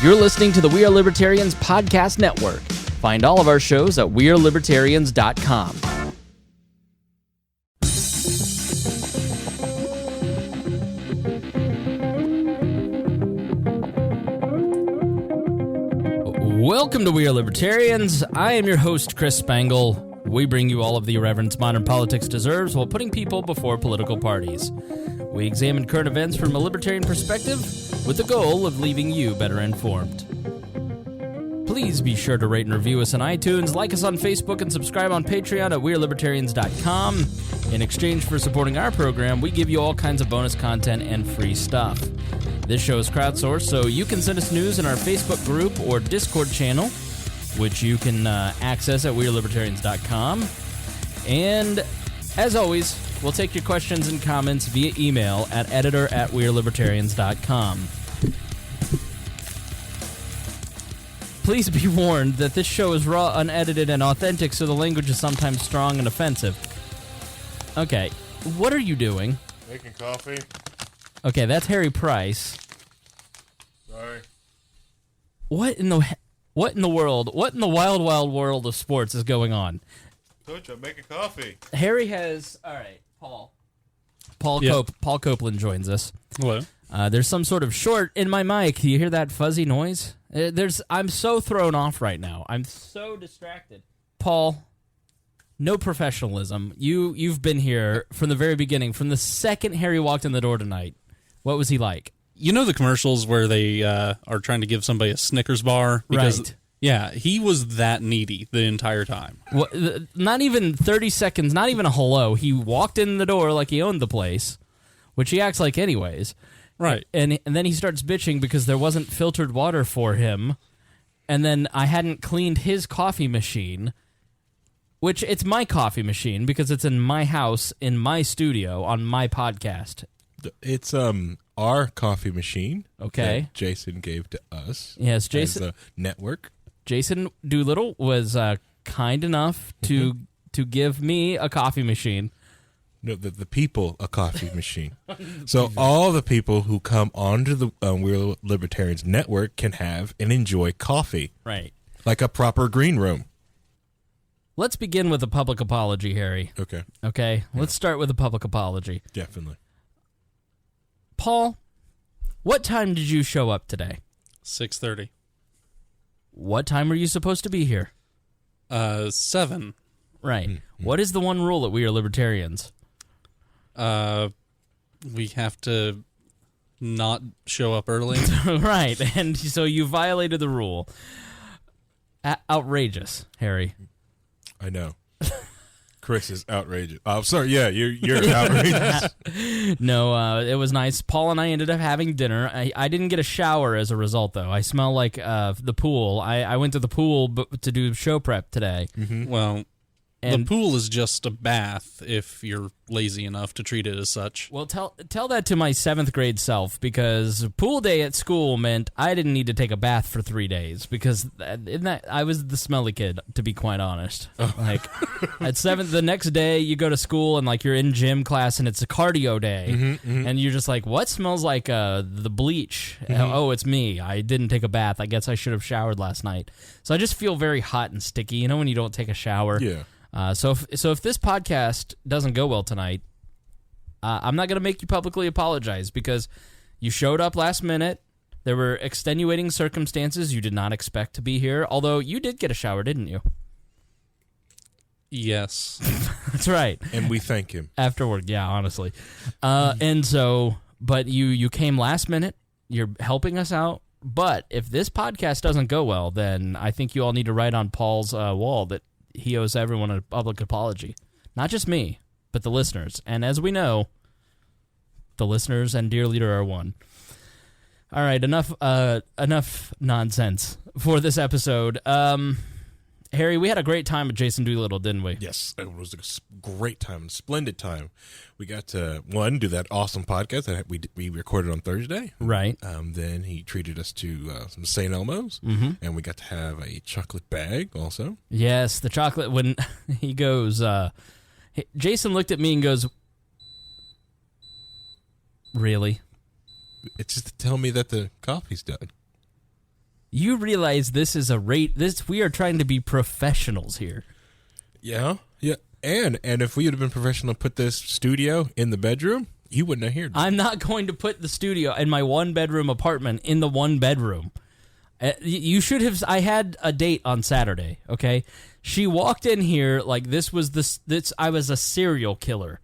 You're listening to the We Are Libertarians Podcast Network. Find all of our shows at wearelibertarians.com. Welcome to We Are Libertarians. I am your host, Chris Spangle. We bring you all of the irreverence modern politics deserves while putting people before political parties. We examine current events from a libertarian perspective with the goal of leaving you better informed. Please be sure to rate and review us on iTunes, like us on Facebook, and subscribe on Patreon at wearelibertarians.com. In exchange for supporting our program, we give you all kinds of bonus content and free stuff. This show is crowdsourced, so you can send us news in our Facebook group or Discord channel, which you can access at wearelibertarians.com. And, as always, we'll take your questions and comments via email at editor@wearelibertarians.com. Please be warned that this show is raw, unedited, and authentic, so the language is sometimes strong and offensive. Okay, what are you doing? Making coffee. Okay, that's Harry Price. Sorry. What in the world, what in the wild, wild world of sports is going on? Coach, I'm making coffee. Harry has... All right, Paul Copeland joins us. Hello. There's some sort of short in my mic. Do you hear that fuzzy noise? I'm so thrown off right now. I'm so distracted. Paul, no professionalism. You've been here from the very beginning, from the second Harry walked in the door tonight. What was he like? You know the commercials where they are trying to give somebody a Snickers bar? Because, right. Yeah, he was that needy the entire time. Well, not even 30 seconds, not even a hello. He walked in the door like he owned the place, which he acts like anyways. Right. And then he starts bitching because there wasn't filtered water for him, and then I hadn't cleaned his coffee machine, which it's my coffee machine because it's in my house, in my studio, on my podcast. It's our coffee machine. Okay. That Jason gave to us. Yes, Jason. As a network. Jason Doolittle was kind enough to give me a coffee machine. No, the people a coffee machine. So all the people who come onto the We're Libertarians Network can have and enjoy coffee. Right. Like a proper green room. Let's begin with a public apology, Harry. Okay. Okay? Yeah. Let's start with a public apology. Definitely. Paul, what time did you show up today? 6:30. What time were you supposed to be here? 7. Right. Mm-hmm. What is the one rule that We Are Libertarians? We have to not show up early. Right, and so you violated the rule. Outrageous, Harry. I know. Chris is outrageous. Oh, sorry. Yeah, you're outrageous. No, it was nice. Paul and I ended up having dinner. I didn't get a shower as a result, though. I smell like the pool. I went to the pool to do show prep today. Mm-hmm. Well, the pool is just a bath if you're lazy enough to treat it as such. Well, tell that to my 7th grade self, because pool day at school meant I didn't need to take a bath for 3 days, because I was the smelly kid, to be quite honest. Oh. Like at 7th, the next day you go to school and like you're in gym class and it's a cardio day, and you're just like, what smells like the bleach? Oh, it's me. I didn't take a bath. I guess I should have showered last night. So I just feel very hot and sticky. You know when you don't take a shower? Yeah. So if this podcast doesn't go well tonight, I'm not going to make you publicly apologize, because you showed up last minute. There were extenuating circumstances. You did not expect to be here, although you did get a shower, didn't you? Yes. That's right. And we thank him. After work, yeah, honestly. And so, but you came last minute. You're helping us out. But if this podcast doesn't go well, then I think you all need to write on Paul's wall that he owes everyone a public apology. Not just me, but the listeners. And as we know, the listeners and Dear Leader are one. All right, enough nonsense for this episode. Harry, we had a great time at Jason Doolittle, didn't we? Yes, it was a great time, splendid time. We got to, do that awesome podcast that we recorded on Thursday. Right. Then he treated us to some St. Elmo's, and we got to have a chocolate bag also. Yes, the chocolate, when he goes, Jason looked at me and goes, really? It's just to tell me that the coffee's done. You realize this is we are trying to be professionals here. Yeah. And if we had been professional and put this studio in the bedroom, you wouldn't have heard it. I'm not going to put the studio in my 1-bedroom apartment in the 1 bedroom. You should have. I had a date on Saturday. Okay, she walked in here like this was this. I was a serial killer.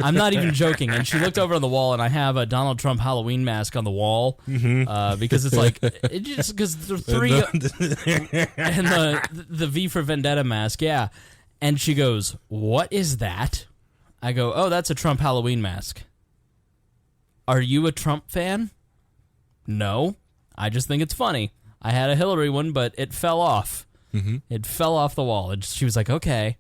I'm not even joking. And she looked over on the wall, and I have a Donald Trump Halloween mask on the wall because it's like because the 3 and the V for Vendetta mask. Yeah, and she goes, "What is that?" I go, "Oh, that's a Trump Halloween mask." Are you a Trump fan? No. I just think it's funny. I had a Hillary one, but it fell off. Mm-hmm. It fell off the wall. She was like, okay.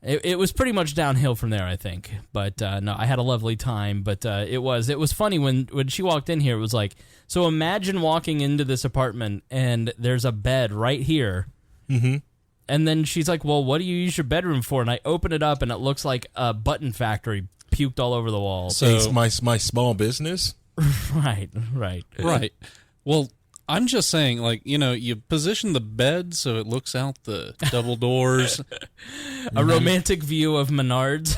It was pretty much downhill from there, I think. But no, I had a lovely time. But it was funny when she walked in here. It was like, so imagine walking into this apartment and there's a bed right here. Mm-hmm. And then she's like, well, what do you use your bedroom for? And I open it up and it looks like a button factory puked all over the wall. So it's my small business? Right. Well, I'm just saying, like, you position the bed so it looks out the double doors. A romantic view of Menards.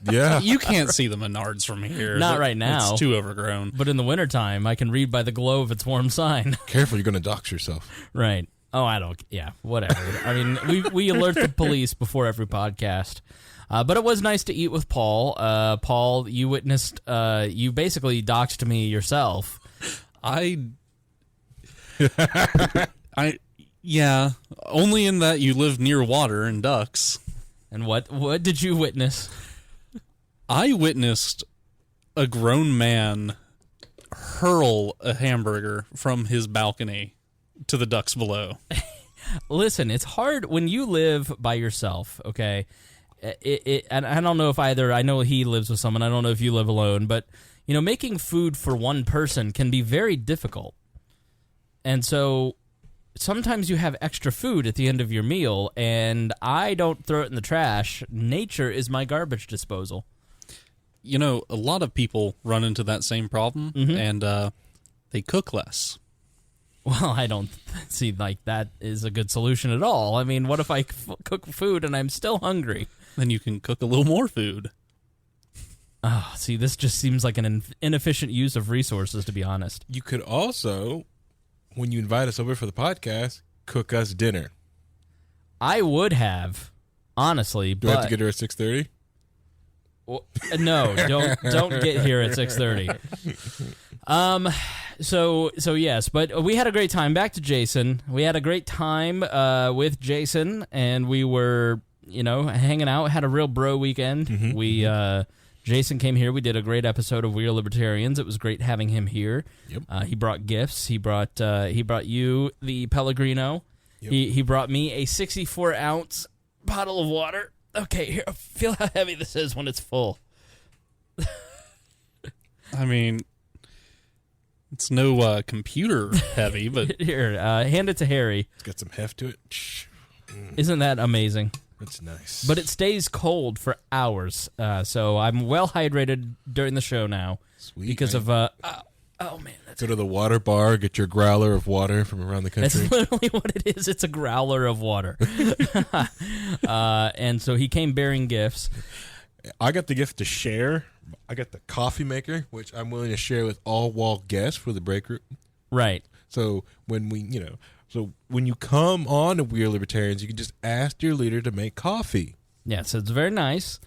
Yeah. You can't see the Menards from here. Not right now. It's too overgrown. But in the wintertime, I can read by the glow of its warm sign. Careful, you're going to dox yourself. Right. Oh, whatever. I mean, we alert the police before every podcast. But it was nice to eat with Paul. Paul, you witnessed, you basically doxed me yourself. Yeah, only in that you live near water and ducks. And what did you witness? I witnessed a grown man hurl a hamburger from his balcony to the ducks below. Listen, it's hard when you live by yourself, okay? And I don't know if either, I know he lives with someone, I don't know if you live alone, but, making food for one person can be very difficult. And so sometimes you have extra food at the end of your meal, and I don't throw it in the trash. Nature is my garbage disposal. A lot of people run into that same problem, and they cook less. Well, I don't see like that is a good solution at all. I mean, what if I cook food and I'm still hungry? Then you can cook a little more food. Oh, see, this just seems like an inefficient use of resources, to be honest. You could also, when you invite us over for the podcast, cook us dinner. I would have, honestly. Do I have to get here at 6:30? Well, no, don't get here at 6:30. So yes, but we had a great time. Back to Jason. We had a great time with Jason, and we were, hanging out. Had a real bro weekend. Mm-hmm. Jason came here. We did a great episode of We Are Libertarians. It was great having him here. Yep. He brought gifts. He brought you the Pellegrino. Yep. He brought me a 64-ounce bottle of water. Okay, here, feel how heavy this is when it's full. I mean, it's no computer heavy, but here, hand it to Harry. It's got some heft to it. Isn't that amazing? That's nice. But it stays cold for hours, so I'm well hydrated during the show now. Sweet. Because of man, go to the water bar, get your growler of water from around the country. That's literally what it is. It's a growler of water. And so he came bearing gifts. I got the gift to share. I got the coffee maker, which I'm willing to share with all wall guests for the break room. Right. So when when you come on to We Are Libertarians, you can just ask your leader to make coffee. Yeah, so it's very nice.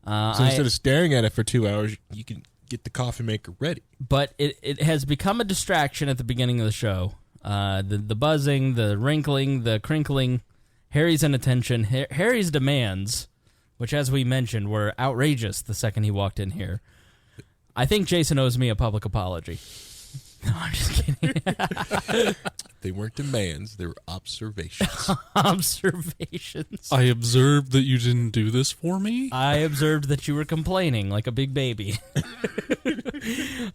So instead of staring at it for 2 hours, you can get the coffee maker ready. But it has become a distraction at the beginning of the show. The buzzing, the wrinkling, the crinkling. Harry's inattention. Harry's demands, which, as we mentioned, were outrageous the second he walked in here. I think Jason owes me a public apology. No, I'm just kidding. They weren't demands. They were observations. Observations. I observed that you didn't do this for me. I observed that you were complaining like a big baby.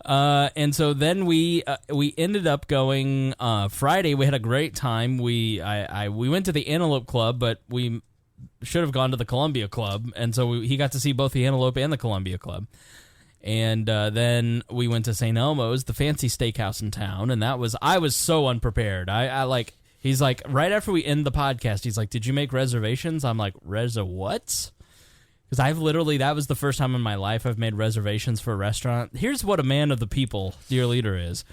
And so then we ended up going Friday. We had a great time. We went to the Antelope Club, but we should have gone to the Columbia Club. And so he got to see both the Antelope and the Columbia Club. And then we went to St. Elmo's, the fancy steakhouse in town, and I was so unprepared. He's like, right after we end the podcast, he's like, did you make reservations? I'm like, what? Because that was the first time in my life I've made reservations for a restaurant. Here's what a man of the people, dear leader, is.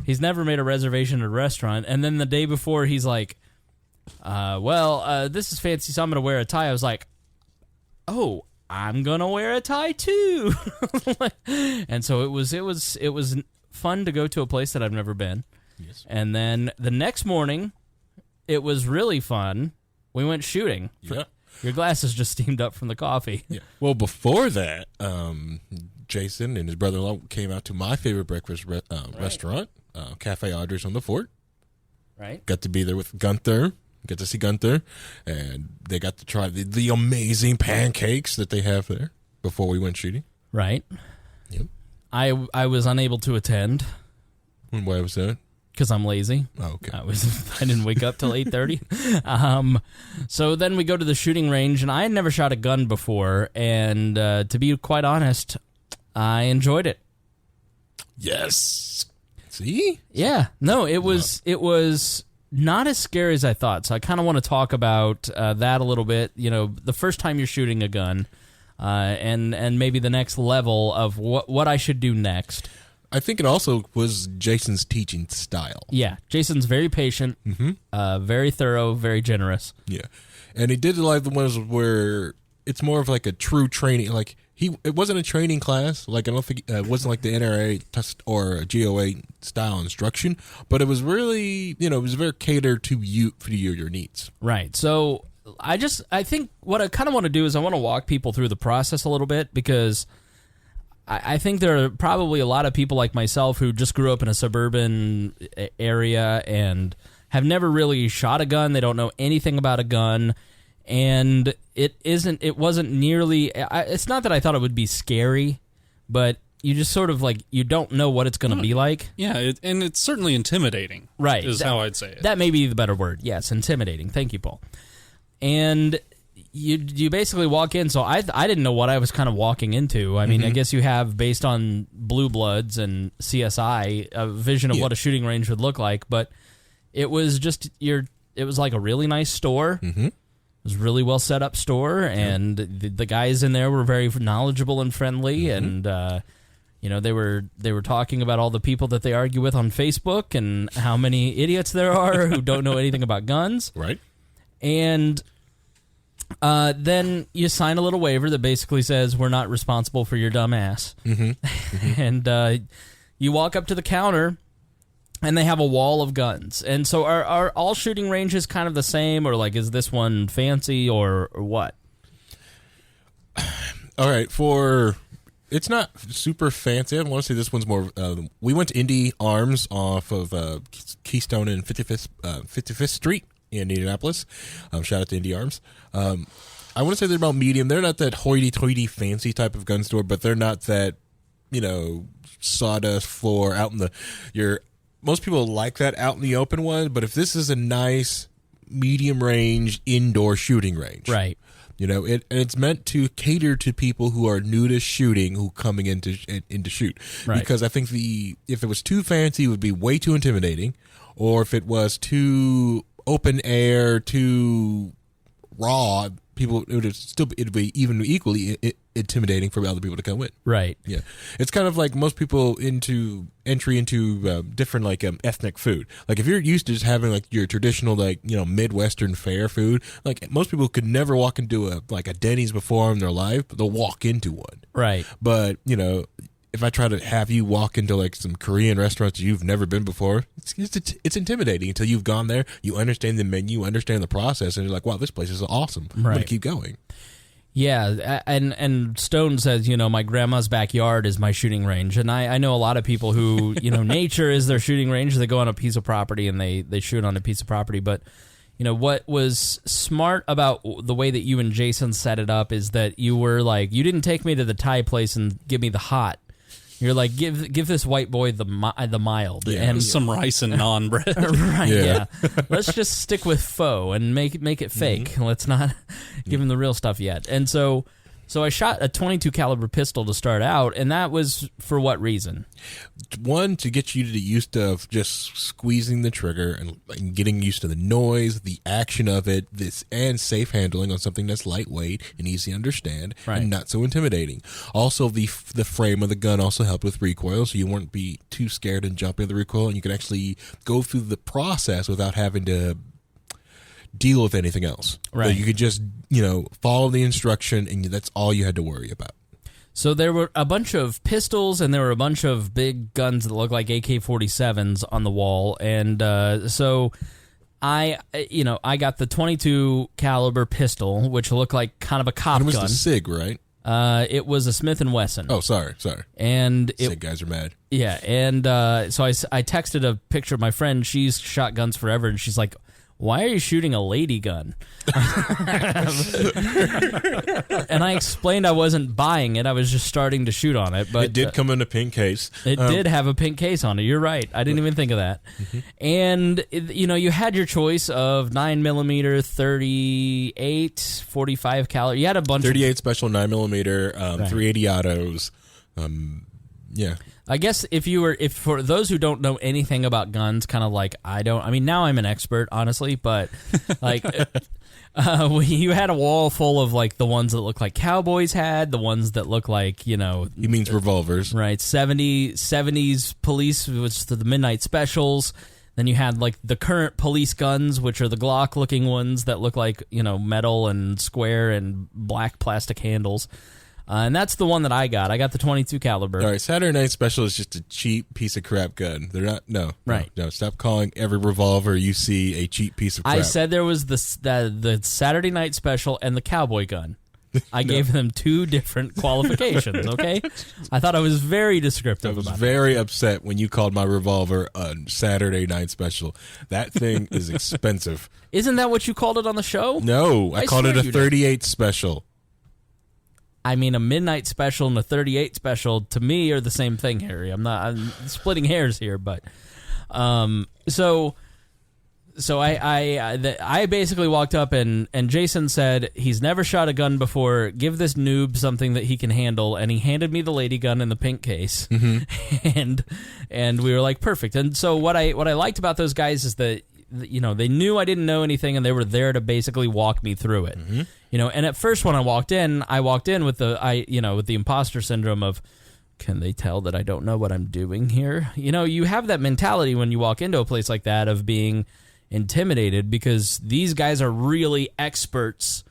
He's never made a reservation at a restaurant, and then the day before, he's like, this is fancy, so I'm going to wear a tie. I was like, oh, I'm going to wear a tie too. And so it was fun to go to a place that I've never been. Yes. And then the next morning, it was really fun. We went shooting. Yeah. Your glasses just steamed up from the coffee. Yeah. Well, before that, Jason and his brother-in-law came out to my favorite breakfast restaurant, Cafe Audrey's on the Fort. Right. Got to be there with Gunther. Get to see Gunther, and they got to try the amazing pancakes that they have there before we went shooting. Right. Yep. I was unable to attend. Why was that? Because I'm lazy. Oh, okay. I didn't wake up till 8:30. So then we go to the shooting range, and I had never shot a gun before, and to be quite honest, I enjoyed it. Yes. See? Yeah. No, it was not as scary as I thought. So I kind of want to talk about that a little bit. You know, the first time you're shooting a gun, and maybe the next level of what I should do next. I think it also was Jason's teaching style. Yeah, Jason's very patient, very thorough, very generous. Yeah, and he did like the ones where it's more of like a true training. Like it wasn't a training class. Like I don't think it wasn't like the NRA test or a GOA style instruction, but it was really it was very catered to you for your needs. Right. So I think what I kind of want to do is I want to walk people through the process a little bit, because I think there are probably a lot of people like myself who just grew up in a suburban area and have never really shot a gun. They don't know anything about a gun. And it wasn't nearly, it's not that I thought it would be scary, but you just sort of like, you don't know what it's going to be like. Yeah, and it's certainly intimidating. Right. Is how I'd say it. That may be the better word. Yes, intimidating. Thank you, Paul. And you basically walk in, so I didn't know what I was kind of walking into. I mean, I guess you have, based on Blue Bloods and CSI, a vision of what a shooting range would look like, but it was just, it was like a really nice store. Mm-hmm. It was a really well set up store, and the guys in there were very knowledgeable and friendly, and they were talking about all the people that they argue with on Facebook and how many idiots there are who don't know anything about guns. Right. And then you sign a little waiver that basically says we're not responsible for your dumb ass. And you walk up to the counter, and they have a wall of guns. And so are all shooting ranges kind of the same, or like is this one fancy or what? All right, it's not super fancy. I want to say this one's more. We went to Indie Arms off of Keystone and 55th Street in Indianapolis. Shout out to Indie Arms. I want to say they're about medium. They're not that hoity-toity fancy type of gun store, but they're not that sawdust floor out in the most people like that out in the open one, but if this is a nice medium range indoor shooting range, right? It's meant to cater to people who are new to shooting, who coming in to shoot. Right. Because I think if it was too fancy, it would be way too intimidating, or if it was too open air, too raw, it'd be even equally intimidating for other people to come in. Right. Yeah. It's kind of like most people entry into different like ethnic food. Like if you're used to just having like your traditional Midwestern fare food, like most people could never walk into a Denny's before in their life, but they'll walk into one. Right. But if I try to have you walk into like some Korean restaurants you've never been before, it's intimidating until you've gone there, you understand the menu, understand the process, and you're like, wow, this place is awesome. I'm going to keep going. Yeah, and Stone says, my grandma's backyard is my shooting range, and I know a lot of people who, nature is their shooting range. They go on a piece of property and they shoot on a piece of property, but what was smart about the way that you and Jason set it up is that you were like, you didn't take me to the Thai place and give me the hot. You're like, give this white boy the mild, and some rice and naan bread. Right? Yeah. Let's just stick with pho and make it fake. Let's not give him the real stuff yet. And so So I shot a .22 caliber pistol to start out, and that was for what reason? One, to get you to used to just squeezing the trigger and getting used to the noise, the action of it, and safe handling on something that's lightweight and easy to understand and not so intimidating. Also, the frame of the gun also helped with recoil, so you wouldn't be too scared and jump in the recoil, and you could actually go through the process without having to deal with anything else. Right. So you could just, follow the instruction, and that's all you had to worry about. So there were a bunch of pistols, and there were a bunch of big guns that looked like AK-47s on the wall, and so I got the .22 caliber pistol, which looked like kind of a cop gun. It was the SIG, right? It was a Smith & Wesson. Oh, sorry. And SIG guys are mad. Yeah, and so I texted a picture of my friend. She's shot guns forever, and she's like, "Why are you shooting a lady gun?" And I explained I wasn't buying it. I was just starting to shoot on it. But it did come in a pink case. It did have a pink case on it. You're right. I didn't even think of that. Mm-hmm. And, you had your choice of 9mm, 38, 45 caliber. You had a bunch 38 special 9mm, 380 autos. Yeah. I guess if for those who don't know anything about guns, kind of like now I'm an expert, honestly, but like you had a wall full of like the ones that look like cowboys had, the ones that look like, He means revolvers. Right. 70s police, which is the midnight specials. Then you had like the current police guns, which are the Glock looking ones that look like, metal and square and black plastic handles. And that's the one that I got. I got the .22 caliber. All right, Saturday Night Special is just a cheap piece of crap gun. They're not. No, right. No, stop calling every revolver you see a cheap piece of crap. I said there was the Saturday Night Special and the cowboy gun. I gave them two different qualifications. Okay, I thought I was very descriptive. I was about very upset when you called my revolver a Saturday Night Special. That thing is expensive. Isn't that what you called it on the show? No, I called it a 38 Special. I mean, a midnight special and a 38 special to me are the same thing, Harry. I'm splitting hairs here, but so I basically walked up and Jason said he's never shot a gun before. Give this noob something that he can handle, and he handed me the lady gun in the pink case, and we were like perfect. And so what I liked about those guys is that they knew I didn't know anything, and they were there to basically walk me through it. Mm-hmm. And at first when I walked in with the imposter syndrome of, can they tell that I don't know what I'm doing here? You have that mentality when you walk into a place like that of being intimidated, because these guys are really experts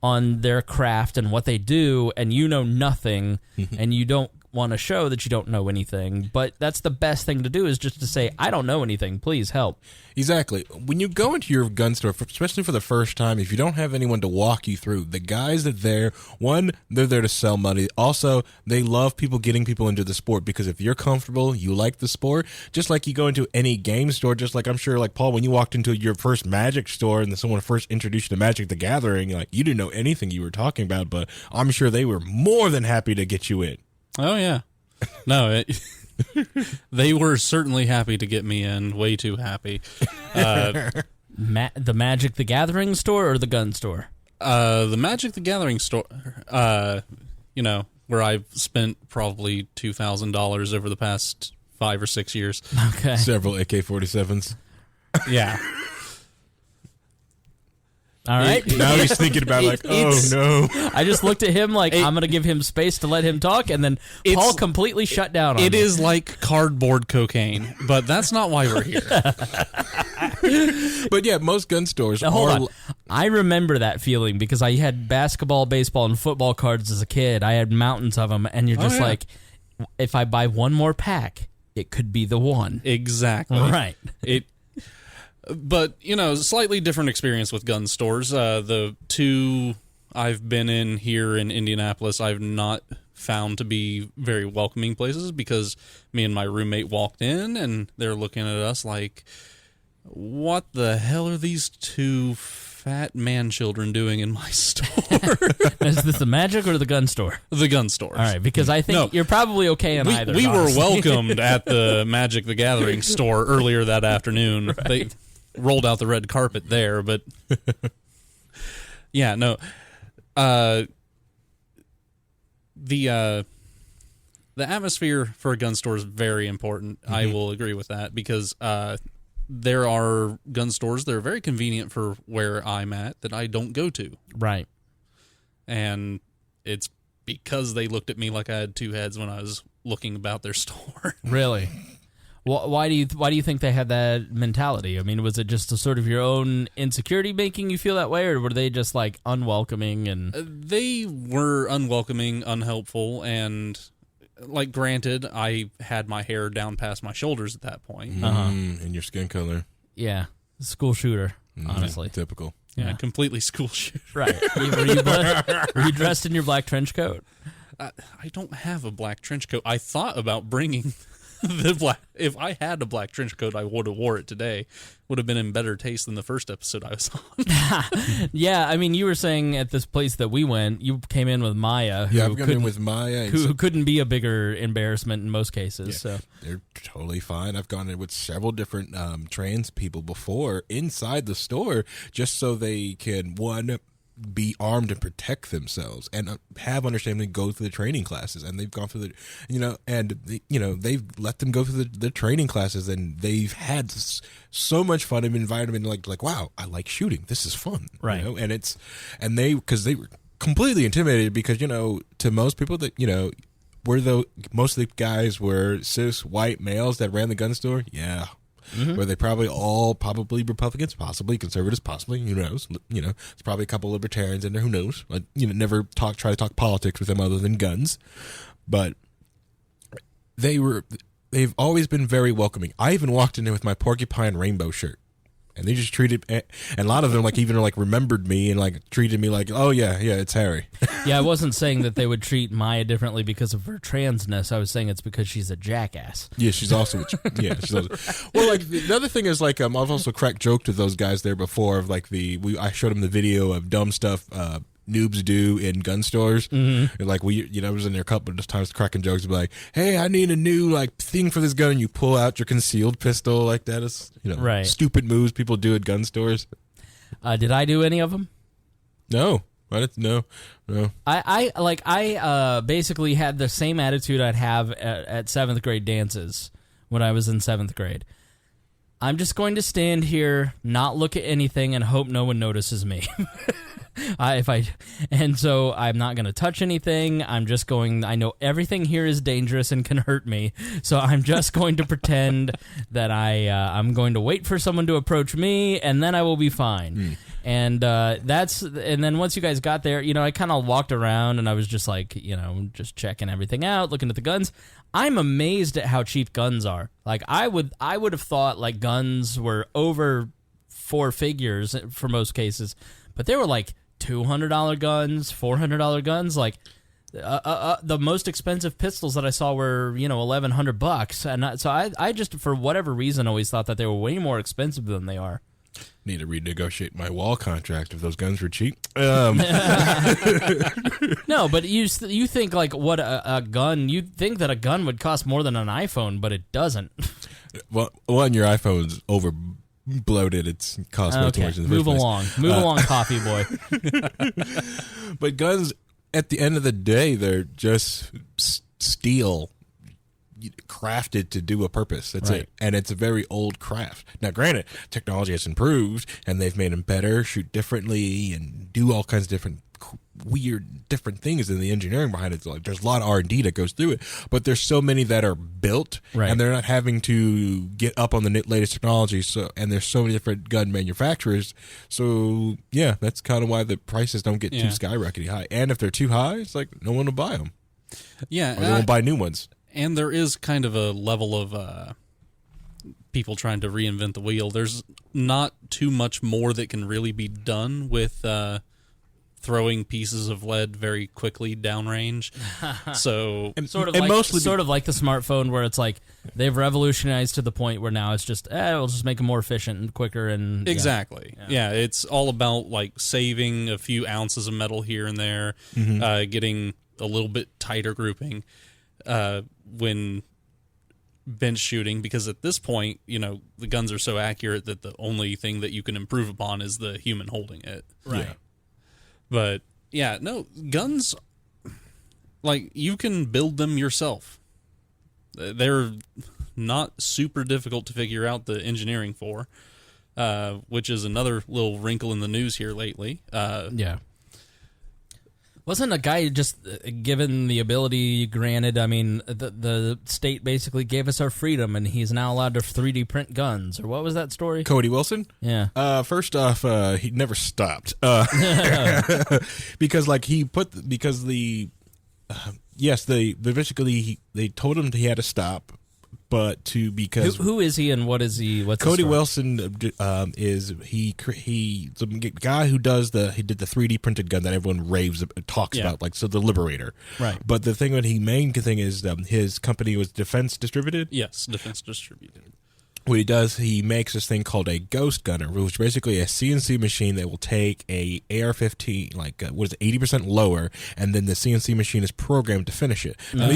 on their craft and what they do, and you know nothing, and you don't want to show that you don't know anything. But that's the best thing to do, is just to say, I don't know anything, please help. Exactly. When you go into your gun store, especially for the first time, if you don't have anyone to walk you through, the guys that they're there to sell money. Also, they love getting people into the sport, because if you're comfortable, you like the sport, just like you go into any game store, just like I'm sure, like Paul, when you walked into your first Magic store and someone first introduced you to Magic the Gathering, you didn't know anything you were talking about, but I'm sure they were more than happy to get you in. Oh, yeah. No, they were certainly happy to get me in. Way too happy. The Magic the Gathering store or the gun store? The Magic the Gathering store, where I've spent probably $2,000 over the past 5 or 6 years. Okay. Several AK-47s. Yeah. All right. Now he's thinking about no. I just looked at him like I'm going to give him space to let him talk, and then Paul completely shut down on me. It is like cardboard cocaine, but that's not why we're here. But yeah, most gun stores now, hold on. I remember that feeling because I had basketball, baseball, and football cards as a kid. I had mountains of them, and you're just like, if I buy one more pack, it could be the one. Exactly. Right. But, slightly different experience with gun stores. The two I've been in here in Indianapolis, I've not found to be very welcoming places, because me and my roommate walked in and they're looking at us like, what the hell are these two fat man children doing in my store? Is this the Magic or the gun store? The gun store. All right, because I think you're probably okay in either. We were welcomed at the Magic the Gathering store earlier that afternoon. Right. They rolled out the red carpet there, but yeah, no. the atmosphere for a gun store is very important. I will agree with that because there are gun stores that are very convenient for where I'm at that I don't go to. Right. And it's because they looked at me like I had two heads when I was looking about their store. Really? Well, why do you think they had that mentality? I mean, was it just a sort of your own insecurity making you feel that way, or were they just like unwelcoming and? They were unwelcoming, unhelpful, and like granted, I had my hair down past my shoulders at that point. And your skin color. Yeah, school shooter. Honestly, typical. Yeah, completely school shooter. Right. Were you dressed in your black trench coat? I don't have a black trench coat. I thought about bringing the black. If I had a black trench coat, I would have wore it today. Would have been in better taste than the first episode I was on. Yeah, I mean, you were saying at this place that we went, you came in with Maya. Yeah, I've come in with Maya. Who couldn't be a bigger embarrassment in most cases. Yeah, so they're totally fine. I've gone in with several different trans people before inside the store just so they can, one, be armed and protect themselves and have understanding, go through the training classes. And they've gone through they've let them go through the training classes, and they've had so much fun and invited them like, wow, I like shooting. This is fun. Right. And because they were completely intimidated because, to most people that, most of the guys were cis white males that ran the gun store. Yeah. Were they probably Republicans, possibly conservatives, possibly, who knows? There's probably a couple libertarians in there, who knows? Never try to talk politics with them other than guns. But they've always been very welcoming. I even walked in there with my porcupine rainbow shirt. And they just treated, and a lot of them remembered me and treated me like, oh yeah, it's Harry. Yeah, I wasn't saying that they would treat Maya differently because of her transness. I was saying it's because she's a jackass. Yeah, she's also, well, the other thing is I've also cracked jokes with those guys there before of I showed them the video of dumb stuff noobs do in gun stores. And I was in there a couple of times cracking jokes like, hey, I need a new thing for this gun, and you pull out your concealed pistol like that. Is right. Stupid moves people do at gun stores. Did I do any of them? No. No. I basically had the same attitude I'd have at 7th grade dances when I was in 7th grade. I'm just going to stand here, not look at anything, and hope no one notices me. So I'm not going to touch anything. I know everything here is dangerous and can hurt me. So I'm just going to pretend that I'm going to wait for someone to approach me, and then I will be fine. And then once you guys got there, I kind of walked around and I was just just checking everything out, looking at the guns. I'm amazed at how cheap guns are. I would have thought guns were over 4 figures for most cases, but they were $200 guns, $400 guns. The most expensive pistols that I saw were $1,100, and so I just, for whatever reason, always thought that they were way more expensive than they are. Need to renegotiate my wall contract if those guns were cheap. No, but you think what a gun? You'd think that a gun would cost more than an iPhone, but it doesn't. Well, one, your iPhone's over bloated. It's cost way too much in the first place. Move along, coffee boy. But guns, at the end of the day, they're just steel crafted to do a purpose. That's right. It. And it's a very old craft. Now, granted, technology has improved, and they've made them better, shoot differently, and do all kinds of different different things in the engineering behind it. There's a lot of R&D that goes through it, but there's so many that are built, right, and they're not having to get up on the latest technology. And there's so many different gun manufacturers. So yeah, that's kind of why the prices don't get too skyrocketing high. And if they're too high, it's no one will buy them. Yeah, or they won't buy new ones. And there is kind of a level of people trying to reinvent the wheel. There's not too much more that can really be done with throwing pieces of lead very quickly downrange. So sort of like the smartphone, where it's they've revolutionized to the point where now it's just we'll just make them more efficient and quicker and exactly. Yeah, it's all about saving a few ounces of metal here and there, getting a little bit tighter grouping when bench shooting, because at this point, the guns are so accurate that the only thing that you can improve upon is the human holding it. Right. Yeah. But yeah, no, guns, like, you can build them yourself. They're not super difficult to figure out the engineering for, which is another little wrinkle in the news here lately. Yeah. Wasn't a guy just given the ability granted? I mean, the state basically gave us our freedom, and he's now allowed to 3D print guns. Or what was that story? Cody Wilson? Yeah. First off, he never stopped. Because they told him he had to stop, but because who is he and what is he? What's Cody the story? Wilson is the guy who did the 3D printed gun that everyone talks about, like, so the Liberator, right? But the main thing is his company was Defense Distributed. Yes, Defense Distributed. What he does, he makes this thing called a ghost gunner, which is basically a CNC machine that will take a AR-15, 80% lower, and then the CNC machine is programmed to finish it. Now,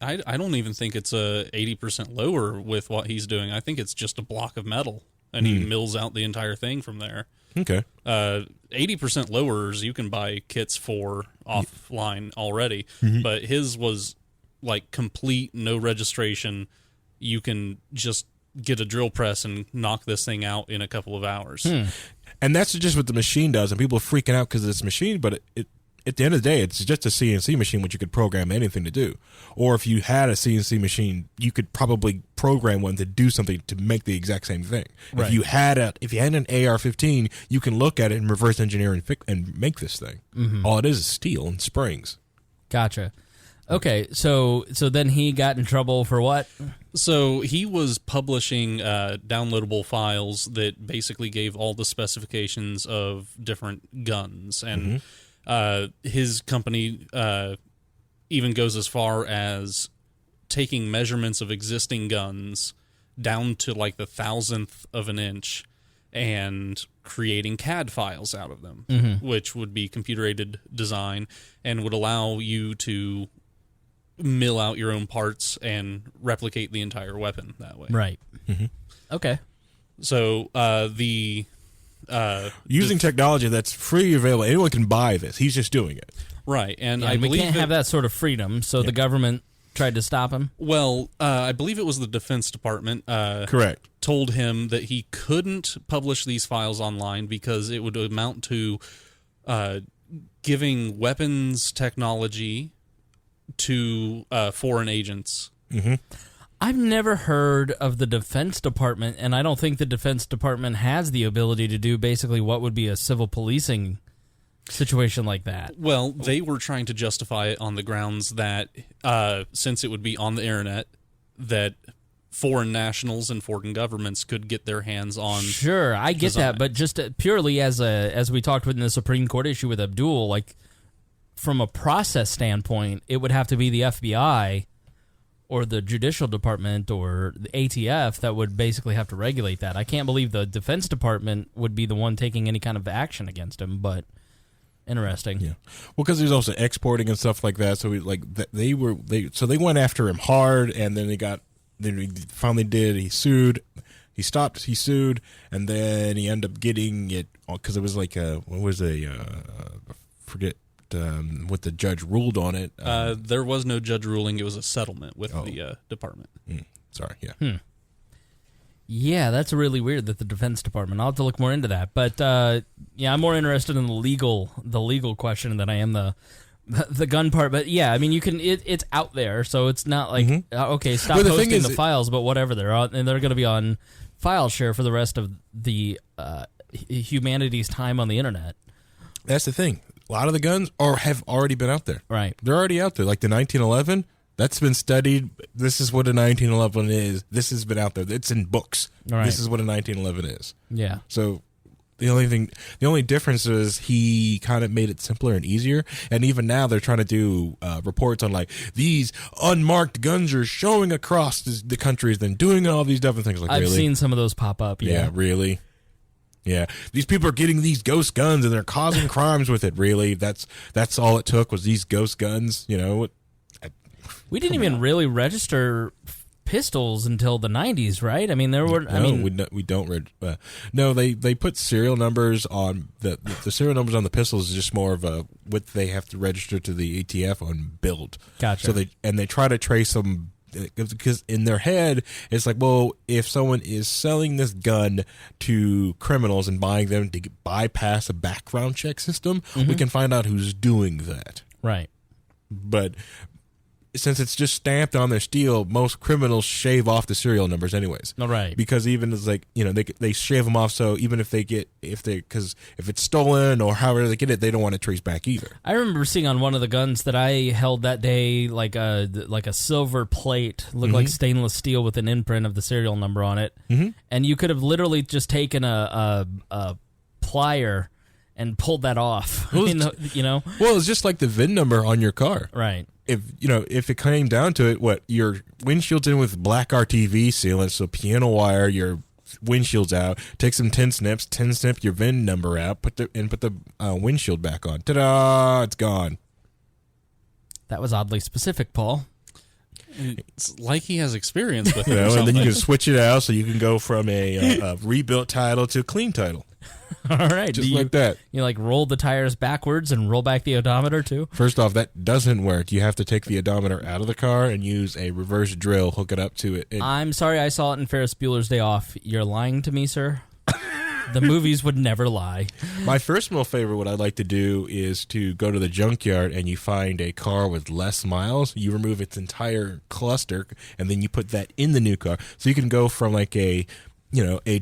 I don't even think it's 80% lower with what he's doing. I think it's just a block of metal, and he mills out the entire thing from there. Okay. 80% lowers you can buy kits for offline already, but his was like complete, no registration. You can just get a drill press and knock this thing out in a couple of hours. And that's just what the machine does, and people are freaking out because of this machine, but at the end of the day, it's just a CNC machine which you could program anything to do. Or if you had a CNC machine, you could probably program one to do something to make the exact same thing. Right. If you had an AR-15, you can look at it and reverse engineer and make this thing. All it is steel and springs. Gotcha. Okay, so then he got in trouble for what? So he was publishing downloadable files that basically gave all the specifications of different guns, and his company even goes as far as taking measurements of existing guns down to like the 1,000th of an inch and creating CAD files out of them, which would be computer-aided design and would allow you to mill out your own parts and replicate the entire weapon that way. Right. Okay. So Using technology that's freely available, anyone can buy this. He's just doing it. Right, and Yeah, I believe we can't have that sort of freedom, so the government tried to stop him. Well, I believe it was the Defense Department. Correct. Told him that he couldn't publish these files online because it would amount to giving weapons technology to foreign agents. I've never heard of the Defense Department, and I don't think the Defense Department has the ability to do basically what would be a civil policing situation like that. Well, they were trying to justify it on the grounds that since it would be on the internet, that foreign nationals and foreign governments could get their hands on. Sure, I get that, but just purely as we talked with in the Supreme Court issue with Abdul, like from a process standpoint, it would have to be the FBI or the Judicial Department or the ATF that would basically have to regulate that. I can't believe the Defense Department would be the one taking any kind of action against him, but interesting. Yeah. Well, because he's also exporting and stuff like that, so they went after him hard, and then he finally did. He sued. He stopped. He sued, and then he ended up getting it because it was like forget what the judge ruled on it. There was no judge ruling. It was a settlement with the department. Sorry. Yeah. Yeah, that's really weird that the Defense Department. I'll have to look more into that. But I'm more interested in the legal question than I am the gun part. But yeah, I mean, you can. It's out there, so it's not like okay, stop posting the files. But whatever, they're on, and they're going to be on file share for the rest of the humanity's time on the internet. That's the thing. A lot of the guns have already been out there. Right. They're already out there. Like the 1911, that's been studied. This is what a 1911 is. This has been out there. It's in books. Right. This is what a 1911 is. Yeah. So the only difference is he kind of made it simpler and easier. And even now they're trying to do reports on like these unmarked guns are showing across the countries, then doing all these different things. Like I've really? seen some of those pop up. Yeah, really. Yeah, these people are getting these ghost guns and they're causing crimes with it. Really, that's all it took was these ghost guns. You know, we didn't even really register pistols until the 90s, right? I mean, there were. We don't. No, they put serial numbers on the serial numbers on the pistols is just more of a what they have to register to the ATF on build. Gotcha. So they try to trace them because in their head it's like, well, if someone is selling this gun to criminals and buying them to bypass a background check system, we can find out who's doing that. Right. But since it's just stamped on their steel, most criminals shave off the serial numbers anyways. All right. Because even it's like, they shave them off, so even if it's stolen or however they get it, they don't want to trace back either. I remember seeing on one of the guns that I held that day like a silver plate, looked like stainless steel with an imprint of the serial number on it. And you could have literally just taken a plier and pulled that off. Well, it's just like the VIN number on your car. Right. If it came down to it, what your windshield's in with black RTV sealant, so piano wire your windshield's out. Take some 10 snip your VIN number out, put the windshield back on. Ta-da! It's gone. That was oddly specific, Paul. It's like he has experience with it. And then you can switch it out so you can go from a rebuilt title to a clean title. All right. Just like that. You like roll the tires backwards and roll back the odometer too? First off, that doesn't work. You have to take the odometer out of the car and use a reverse drill, hook it up to it. I'm sorry, I saw it in Ferris Bueller's Day Off. You're lying to me, sir. The movies would never lie. My personal favorite, what I'd like to do is to go to the junkyard and you find a car with less miles. You remove its entire cluster and then you put that in the new car. So you can go from like a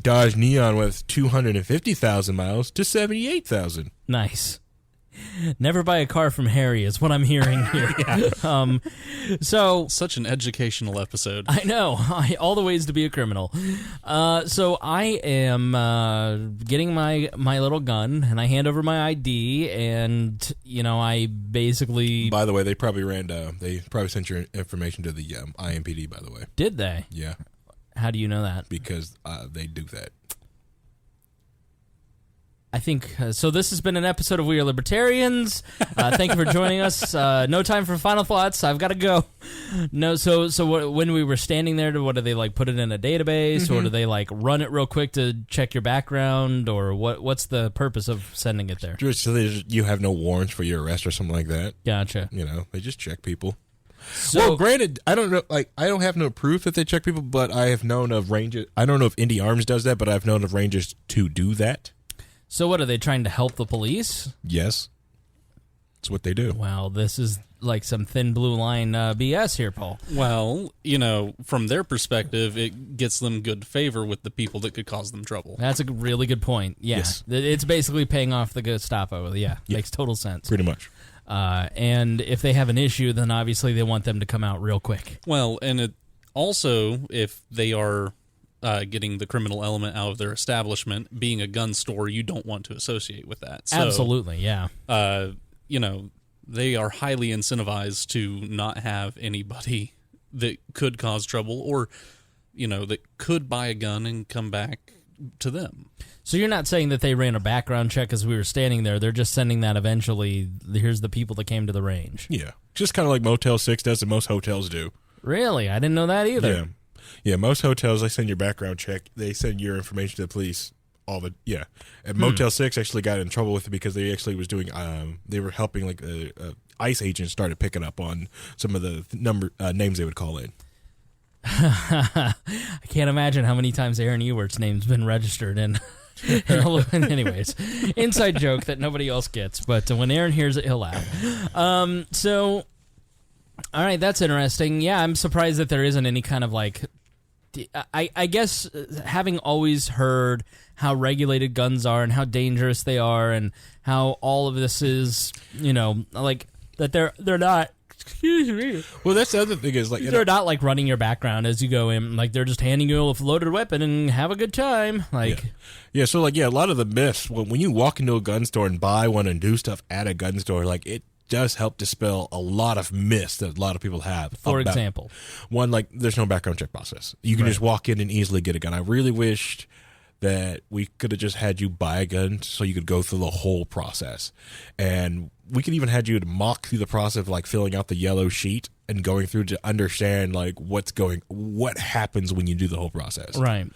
Dodge Neon with 250,000 miles to 78,000. Nice. Never buy a car from Harry is what I'm hearing here. So such an educational episode. I know. All the ways to be a criminal. So I am getting my little gun, and I hand over my ID, and I basically. By the way, they probably sent your information to the IMPD. By the way, did they? Yeah. How do you know that? Because they do that. I think so. This has been an episode of We Are Libertarians. Thank you for joining us. No time for final thoughts. I've got to go. No, so when we were standing there, what do they put it in a database, or do they run it real quick to check your background, or what's the purpose of sending it there? So you have no warrants for your arrest or something like that. Gotcha. They just check people. So, well, granted, I don't know. I don't have no proof that they check people, but I have known of Rangers. I don't know if Indy Arms does that, but I've known of Rangers to do that. So what, are they trying to help the police? Yes. That's what they do. Wow, this is like some thin blue line BS here, Paul. Well, from their perspective, it gets them good favor with the people that could cause them trouble. That's a really good point. Yeah. Yes. It's basically paying off the Gestapo. Yeah, makes total sense. Pretty much. And if they have an issue, then obviously they want them to come out real quick. Well, and it also, if they are getting the criminal element out of their establishment, being a gun store, you don't want to associate with that. So, absolutely, yeah. They are highly incentivized to not have anybody that could cause trouble or, that could buy a gun and come back to them. So you're not saying that they ran a background check as we were standing there. They're just sending that eventually, here's the people that came to the range. Yeah. Just kind of like Motel 6 does and most hotels do. Really? I didn't know that either. Yeah. Yeah, most hotels, they send your background check. They send your information to the police. And Motel 6 actually got in trouble with it because they actually was doing, they were helping ICE agents started picking up on some of the names they would call in. I can't imagine how many times Aaron Ewert's name's been registered in. Anyways, inside joke that nobody else gets, but when Aaron hears it, he'll laugh. So, all right, that's interesting. Yeah, I'm surprised that there isn't any kind of I guess having always heard how regulated guns are and how dangerous they are and how all of this is, that they're not. Excuse me. Well, that's the other thing is they're not running your background as you go in. They're just handing you a loaded weapon and have a good time. Yeah. So a lot of the myths when you walk into a gun store and buy one and do stuff at a gun store, it does help dispel a lot of myths that a lot of people have. For example, one there's no background check process. You can just walk in and easily get a gun. I really wished that we could have just had you buy a gun so you could go through the whole process. And we could even had you mock through the process of like filling out the yellow sheet and going through to understand like what happens when you do the whole process. Right.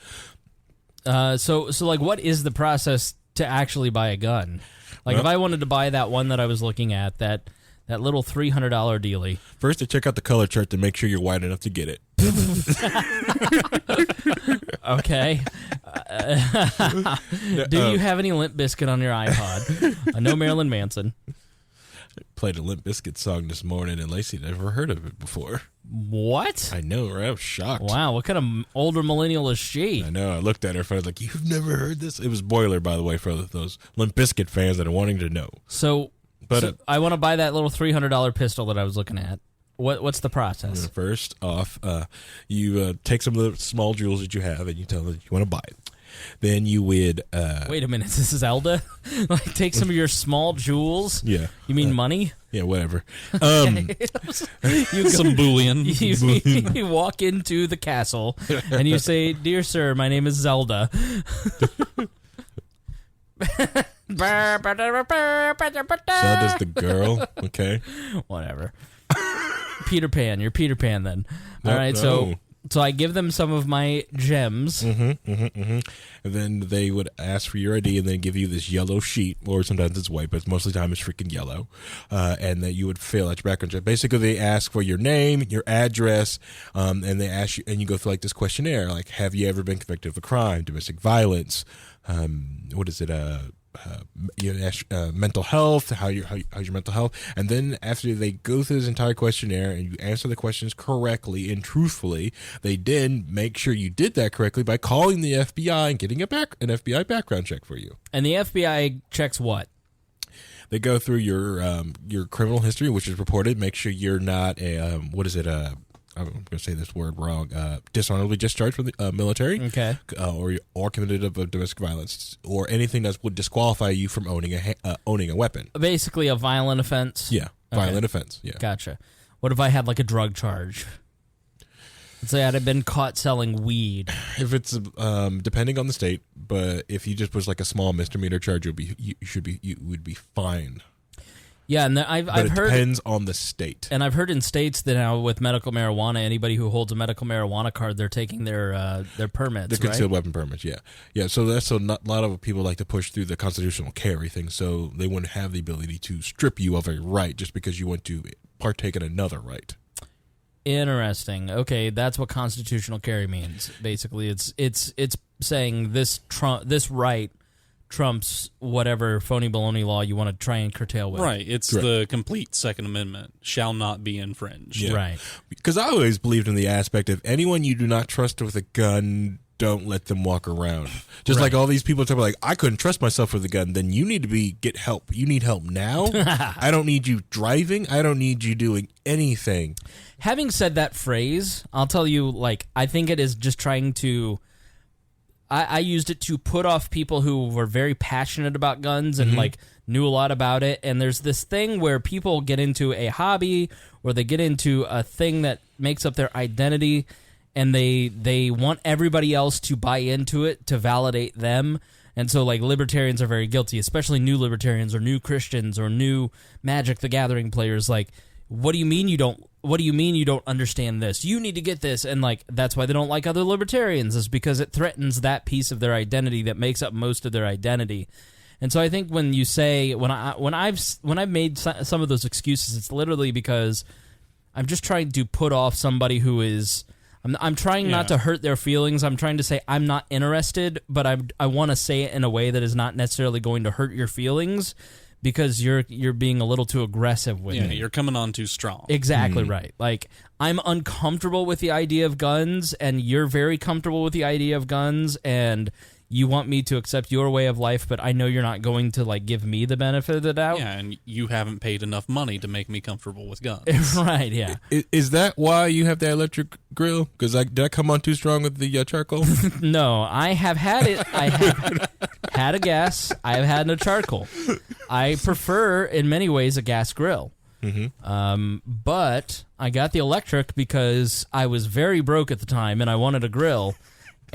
So like, what is the process to actually buy a gun? Like, if I wanted to buy that one that I was looking at, that little $300 dealie. First, to check out the color chart to make sure you're white enough to get it. Okay. Do you have any Limp Bizkit on your iPod? No Marilyn Manson. I played a Limp Bizkit song this morning, and Lacey never heard of it before. What? I know, right? I was shocked. Wow, what kind of older millennial is she? I know. I looked at her and I was like, "You've never heard this?" It was Boiler, by the way, for those Limp Bizkit fans that are wanting to know. So I want to buy that little $300 pistol that I was looking at. What's the process? First off, you take some of the small jewels that you have and you tell them that you want to buy it. Then you would... Wait a minute, this is Zelda? Like, take some of your small jewels? Yeah. You mean money? Yeah, whatever. Some bullion. You walk into the castle and you say, "Dear sir, my name is Zelda." Zelda's the girl, okay? Whatever. Peter Pan. You're Peter Pan then. All right, no. So I give them some of my gems. And then they would ask for your ID and then give you this yellow sheet, or sometimes it's white, but most of the time it's freaking yellow, and that you would fill out your background check. Basically, they ask for your name, your address, and they ask you, and you go through like this questionnaire, like, have you ever been convicted of a crime, domestic violence, what is it, mental health, how's your mental health, and then after they go through this entire questionnaire and you answer the questions correctly and truthfully, they then make sure you did that correctly by calling the FBI and getting an FBI background check for you. And the FBI checks what? They go through your criminal history, which is reported, make sure you're not I'm going to say this word wrong, dishonorably discharged from the military, okay, or committed of domestic violence, or anything that would disqualify you from owning a weapon. Basically, a violent offense. Yeah, violent offense. Yeah, gotcha. What if I had like a drug charge? Let's say I'd have been caught selling weed. If it's depending on the state, but if you just was like a small misdemeanor charge, you would be fine. Yeah, and I've heard... it depends on the state. And I've heard in states that now with medical marijuana, anybody who holds a medical marijuana card, they're taking their permits, the concealed weapon permits, yeah. So a lot of people like to push through the constitutional carry thing, so they wouldn't have the ability to strip you of a right just because you want to partake in another right. Interesting. Okay, that's what constitutional carry means. Basically, it's saying this right trumps whatever phony baloney law you want to try and curtail with. Right. It's correct. The complete Second Amendment shall not be infringed. Yeah. Right. Because I always believed in the aspect of anyone you do not trust with a gun, don't let them walk around. Just like all these people talk about, like, I couldn't trust myself with a gun, then you need to get help. You need help now. I don't need you driving. I don't need you doing anything. Having said that phrase, I'll tell you, like, I think it is just trying to... I used it to put off people who were very passionate about guns and like knew a lot about it. And there's this thing where people get into a hobby or they get into a thing that makes up their identity, and they want everybody else to buy into it to validate them. And so, like, libertarians are very guilty, especially new libertarians or new Christians or new Magic the Gathering players. Like, what do you mean you don't? What do you mean you don't understand this? You need to get this. And, like, that's why they don't like other libertarians, is because it threatens that piece of their identity that makes up most of their identity. And so I think when you say, when I've made some of those excuses, it's literally because I'm just trying to put off somebody who is, I'm trying not to hurt their feelings. I'm trying to say I'm not interested, but I want to say it in a way that is not necessarily going to hurt your feelings, because you're being a little too aggressive with me. You're coming on too strong. Exactly right. Like, I'm uncomfortable with the idea of guns, and you're very comfortable with the idea of guns, and you want me to accept your way of life, but I know you're not going to, like, give me the benefit of the doubt. Yeah, and you haven't paid enough money to make me comfortable with guns. Right, yeah. Is that why you have that electric grill? Because did I come on too strong with the charcoal? No, I have had it. I have had a gas. I have had a charcoal. I prefer, in many ways, a gas grill. But I got the electric because I was very broke at the time, and I wanted a grill.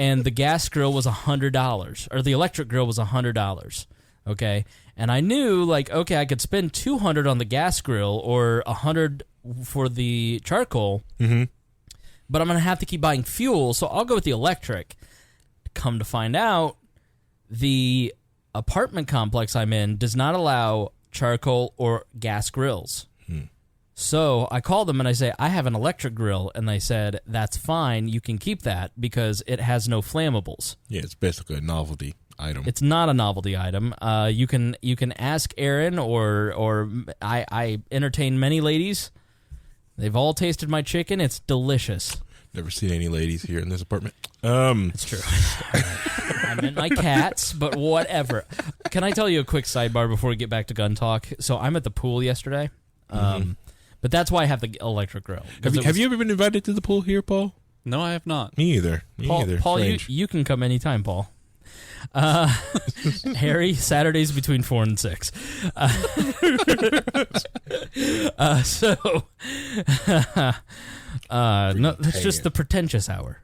and the gas grill was $100, or the electric grill was $100. Okay, and I knew like, okay, I could spend $200 on the gas grill or $100 for the charcoal, but I'm gonna have to keep buying fuel, so I'll go with the electric. Come to find out, the apartment complex I'm in does not allow charcoal or gas grills. So I called them and I say, I have an electric grill, and they said, that's fine, you can keep that because it has no flammables. Yeah, it's basically a novelty item. It's not a novelty item. You can ask Aaron or I entertain many ladies. They've all tasted my chicken. It's delicious. Never seen any ladies here in this apartment. It's true. I meant my cats, but whatever. Can I tell you a quick sidebar before we get back to gun talk? So I'm at the pool yesterday. But that's why I have the electric grill. Have you ever been invited to the pool here, Paul? No, I have not. Me either. Paul, you can come anytime, Paul. Harry, Saturdays between 4 and 6. No, that's just the pretentious hour.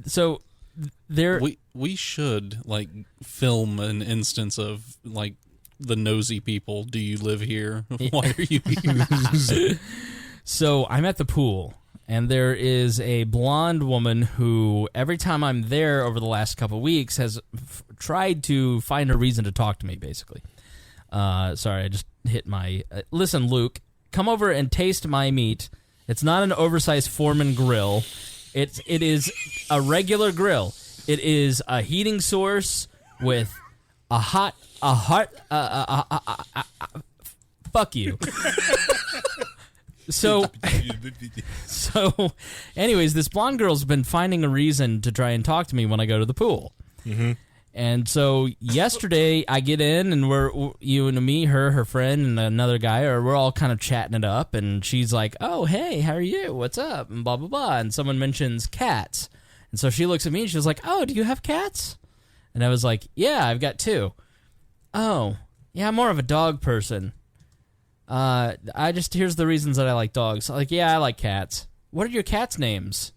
So there, we should like film an instance of like the nosy people. Do you live here? Why are you here? So I'm at the pool, and there is a blonde woman who, every time I'm there over the last couple of weeks, has tried to find a reason to talk to me, basically. Sorry, I just hit my... listen, Luke, come over and taste my meat. It's not an oversized Foreman grill. It is a regular grill. It is a heating source with fuck you. So, anyways, this blonde girl's been finding a reason to try and talk to me when I go to the pool. And so yesterday I get in, and you and me, her friend, and another guy, we're all kind of chatting it up, and she's like, oh, hey, how are you? What's up? And blah, blah, blah. And someone mentions cats. And so she looks at me, and she's like, oh, do you have cats? And I was like, yeah, I've got 2. Oh, yeah, I'm more of a dog person. Here's the reasons that I like dogs. Like, yeah, I like cats. What are your cats' names?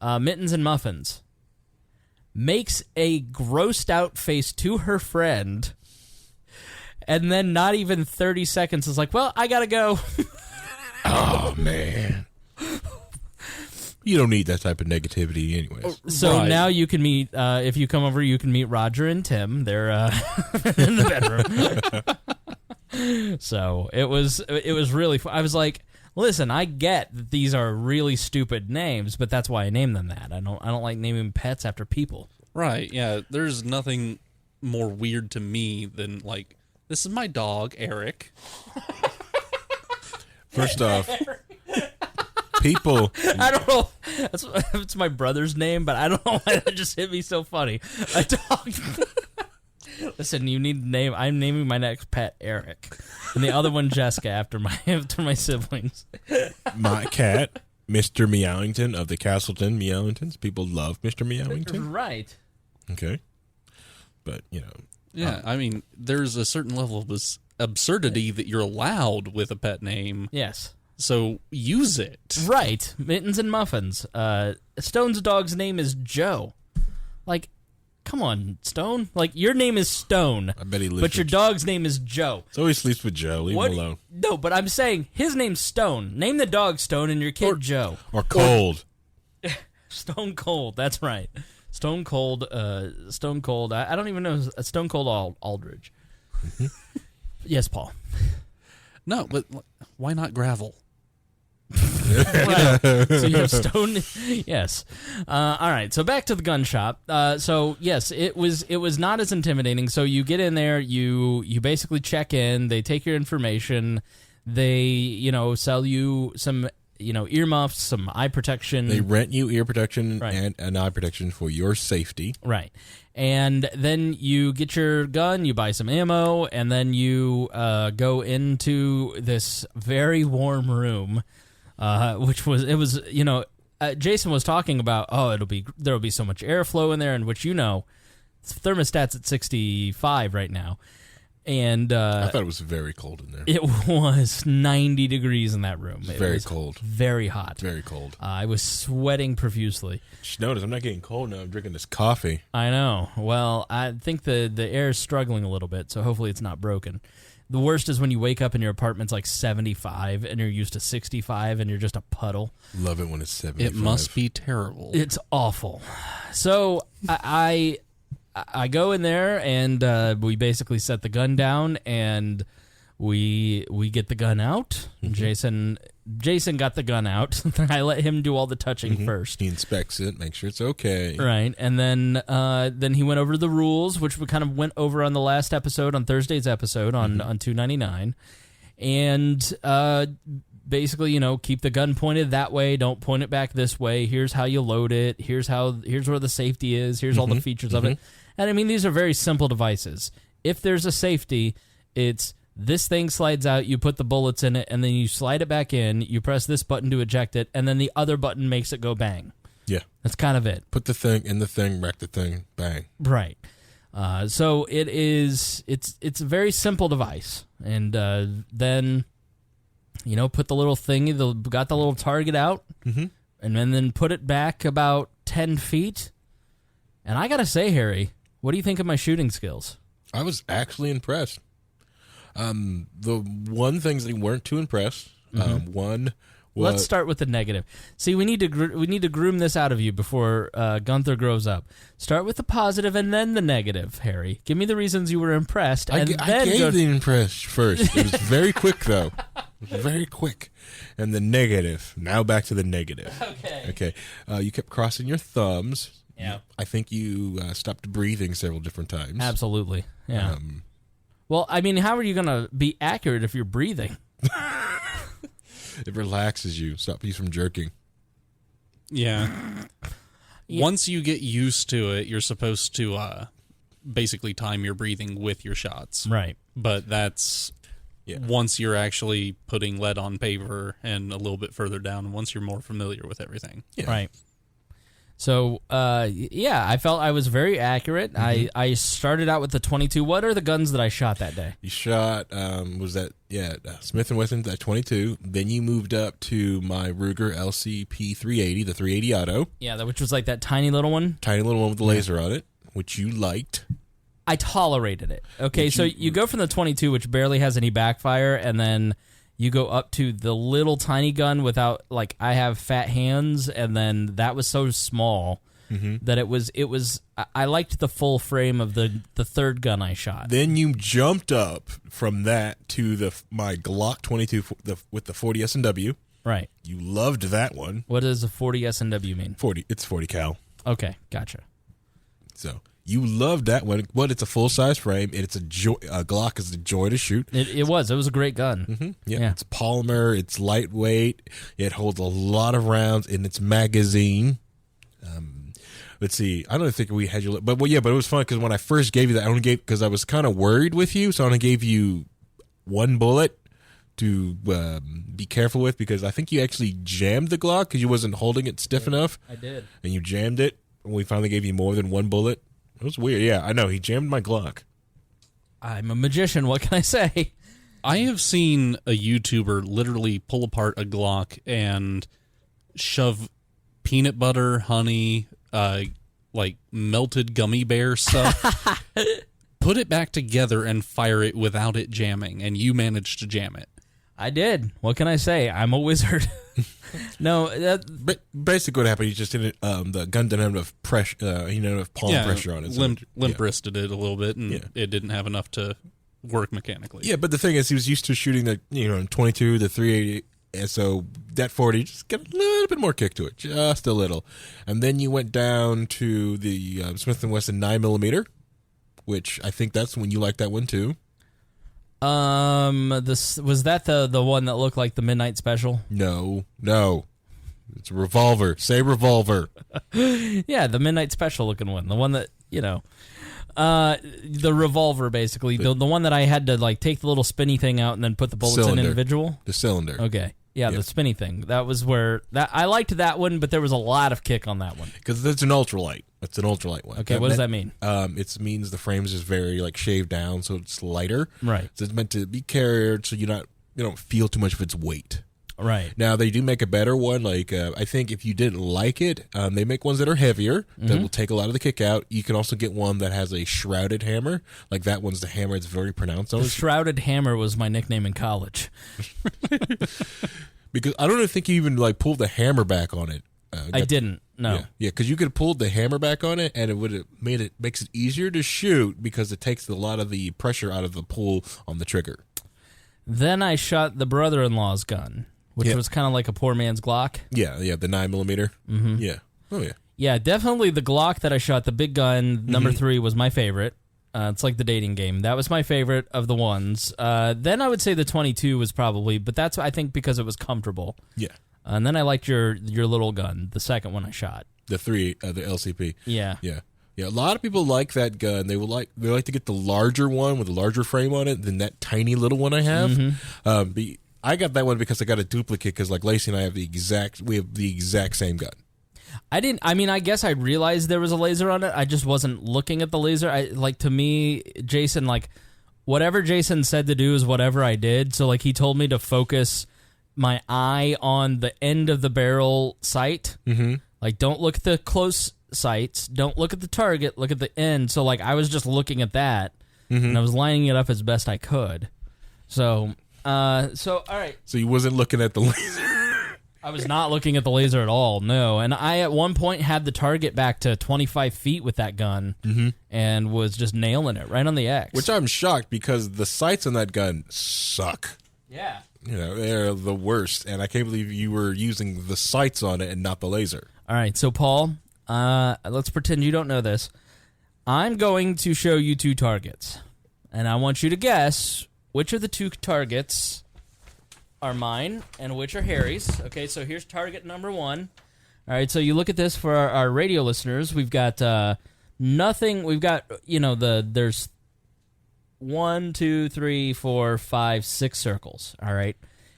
Mittens and Muffins. Makes a grossed out face to her friend, and then not even 30 seconds is like, well, I gotta go. Oh, man. You don't need that type of negativity anyways. So now you can meet, if you come over, you can meet Roger and Tim. They're in the bedroom. So it was really fun. I was like, listen, I get that these are really stupid names, but that's why I name them that. I don't like naming pets after people. Right, yeah. There's nothing more weird to me than, like, this is my dog, Eric. First off, people... I don't know. It's my brother's name, but I don't know why that just hit me so funny. A dog... Listen, you need to name... I'm naming my next pet Eric. And the other one Jessica after my siblings. My cat, Mr. Meowington of the Castleton Meowingtons. People love Mr. Meowington. Right. Okay. But, you know... Yeah, I mean, there's a certain level of absurdity that you're allowed with a pet name. Yes. So use it. Right. Mittens and Muffins. Stone's dog's name is Joe. Like, come on, Stone. Like, your name is Stone. I bet he lives but your dog's name is Joe. So he sleeps with Joe. Leave him alone. No, but I'm saying his name's Stone. Name the dog Stone and your kid Joe. Or Cold. Stone Cold. That's right. Stone Cold. Stone Cold. I don't even know. Stone Cold Aldridge. Yes, Paul. No, but why not Gravel? So you have Stone. Yes. All right. So back to the gun shop. So yes, it was not as intimidating. So you get in there. You basically check in. They take your information. They sell you some earmuffs, some eye protection. They rent you ear protection Right. and an eye protection for your safety. Right. And then you get your gun, you buy some ammo, and then you go into this very warm room, Jason was talking about, there'll be so much airflow in there, and which thermostat's at 65 right now. And I thought it was very cold in there. it was 90 degrees in that room. It Very was cold. Very hot. Very cold. I was sweating profusely. Just notice I'm not getting cold now. I'm drinking this coffee. I know. Well, I think the air is struggling a little bit, so hopefully it's not broken. The worst is when you wake up and your apartment's like 75 and you're used to 65 and you're just a puddle. Love it when it's 75. It must be terrible. It's awful. So I go in there and we basically set the gun down and we get the gun out. Mm-hmm. Jason got the gun out. I let him do all the touching first. He inspects it, make sure it's okay. Right, and then he went over the rules, which we kind of went over on the last episode, on Thursday's episode on 299, and basically, keep the gun pointed that way. Don't point it back this way. Here's how you load it. Here's where the safety is. Here's all the features of it. And I mean, these are very simple devices. If there's a safety, it's this thing slides out, you put the bullets in it, and then you slide it back in, you press this button to eject it, and then the other button makes it go bang. Yeah. That's kind of it. Put the thing in the thing, rack the thing, bang. Right. So it's a very simple device. And then, put the little thingy, got the little target out, and then put it back about 10 feet. And I got to say, Harry, what do you think of my shooting skills? I was actually impressed. The one things that weren't too impressed. One was, let's start with the negative. See, we need to groom this out of you before Gunther grows up. Start with the positive and then the negative, Harry. Give me the reasons you were impressed. I gave the impressed first. It was very quick, though. It was very quick. And the negative. Now back to the negative. Okay. You kept crossing your thumbs. Yeah. I think you stopped breathing several different times. Absolutely. Yeah. Well, I mean, how are you going to be accurate if you're breathing? It relaxes you. Stops you from jerking. Yeah. Once you get used to it, you're supposed to basically time your breathing with your shots. Right. But that's once you're actually putting lead on paper and a little bit further down, once you're more familiar with everything. Yeah. Right. So, I felt I was very accurate. I started out with the 22. What are the guns that I shot that day? You shot, Smith & Wesson at 22. Then you moved up to my Ruger LCP 380, the 380 Auto. Yeah, which was like that tiny little one? Tiny little one with the laser on it, which you liked. I tolerated it. Okay, so you go from the 22, which barely has any backfire, and then you go up to the little tiny gun without, like, I have fat hands, and then that was so small that it was. I liked the full frame of the third gun I shot. Then you jumped up from that to my Glock 22 with the 40 S&W. Right. You loved that one. What does a 40 S&W mean? 40. It's 40 cal. Okay, gotcha. So you loved that one. But it's a full size frame, and it's a Glock is a joy to shoot. It was a great gun. Yeah, it's polymer. It's lightweight. It holds a lot of rounds in its magazine. Let's see. I don't think we had you, but it was fun because when I first gave you that, I only gave because I was kind of worried with you, so I only gave you one bullet to be careful with because I think you actually jammed the Glock because you wasn't holding it stiff enough. I did, and you jammed it. And we finally gave you more than one bullet. It was weird. Yeah, I know. He jammed my Glock. I'm a magician. What can I say? I have seen a YouTuber literally pull apart a Glock and shove peanut butter, honey, like melted gummy bear stuff, put it back together and fire it without it jamming, and you managed to jam it. I did. What can I say? I'm a wizard. But basically what happened, he just didn't, the gun didn't have enough pressure, he didn't have enough palm pressure on it. So limp wristed it a little bit, and it didn't have enough to work mechanically. Yeah, but the thing is, he was used to shooting the 22, the 380, and so that 40 just got a little bit more kick to it, just a little. And then you went down to the Smith & Wesson 9mm, which I think that's when you liked that one too. This was that the one that looked like the Midnight Special? No, it's a revolver. Say revolver. Yeah, the Midnight Special looking one, the one that the revolver basically, the one that I had to like take the little spinny thing out and then put the bullets in individual. The cylinder. Okay, yeah, the spinny thing. That was where I liked that one, but there was a lot of kick on that one because it's an ultralight. It's an ultralight one. Okay, what does that mean? It means the frame's just very like shaved down, so it's lighter. Right. So it's meant to be carried, so you don't feel too much of its weight. Right. Now they do make a better one. Like I think if you didn't like it, they make ones that are heavier that will take a lot of the kick out. You can also get one that has a shrouded hammer. Like that one's the hammer. It's very pronounced. The shrouded hammer was my nickname in college. Because I don't think you even like pulled the hammer back on it. I didn't. No. Yeah, because you could have pulled the hammer back on it, and it would have makes it easier to shoot because it takes a lot of the pressure out of the pull on the trigger. Then I shot the brother-in-law's gun, which was kind of like a poor man's Glock. Yeah, the 9mm. Mm-hmm. Yeah. Oh yeah. Yeah, definitely the Glock that I shot, the big gun, number 3, was my favorite. It's like the dating game. That was my favorite of the ones. Then I would say the 22 was probably, but that's, I think, because it was comfortable. Yeah. And then I liked your little gun, the second one I shot. The 3, the LCP. Yeah. Yeah. Yeah, a lot of people like that gun. They like to get the larger one with a larger frame on it than that tiny little one I have. I got that one because I got a duplicate because like Lacey and I have the exact same gun. I guess I realized there was a laser on it. I just wasn't looking at the laser. To me, Jason, whatever Jason said to do is whatever I did. So he told me to focus my eye on the end of the barrel sight. Mm-hmm. Don't look at the close sights. Don't look at the target. Look at the end. So I was just looking at that, and I was lining it up as best I could. So all right. So you wasn't looking at the laser. I was not looking at the laser at all, no. And I, at one point, had the target back to 25 feet with that gun and was just nailing it right on the X. Which I'm shocked because the sights on that gun suck. Yeah. They're the worst. And I can't believe you were using the sights on it and not the laser. All right, so Paul, let's pretend you don't know this. I'm going to show you 2 targets. And I want you to guess which of the 2 targets are mine and which are Harry's. Okay, so here's target number 1. All right, so you look at this for our radio listeners. We've got nothing. We've got, there's 1, 2, 3, 4, 5, 6 circles. All right,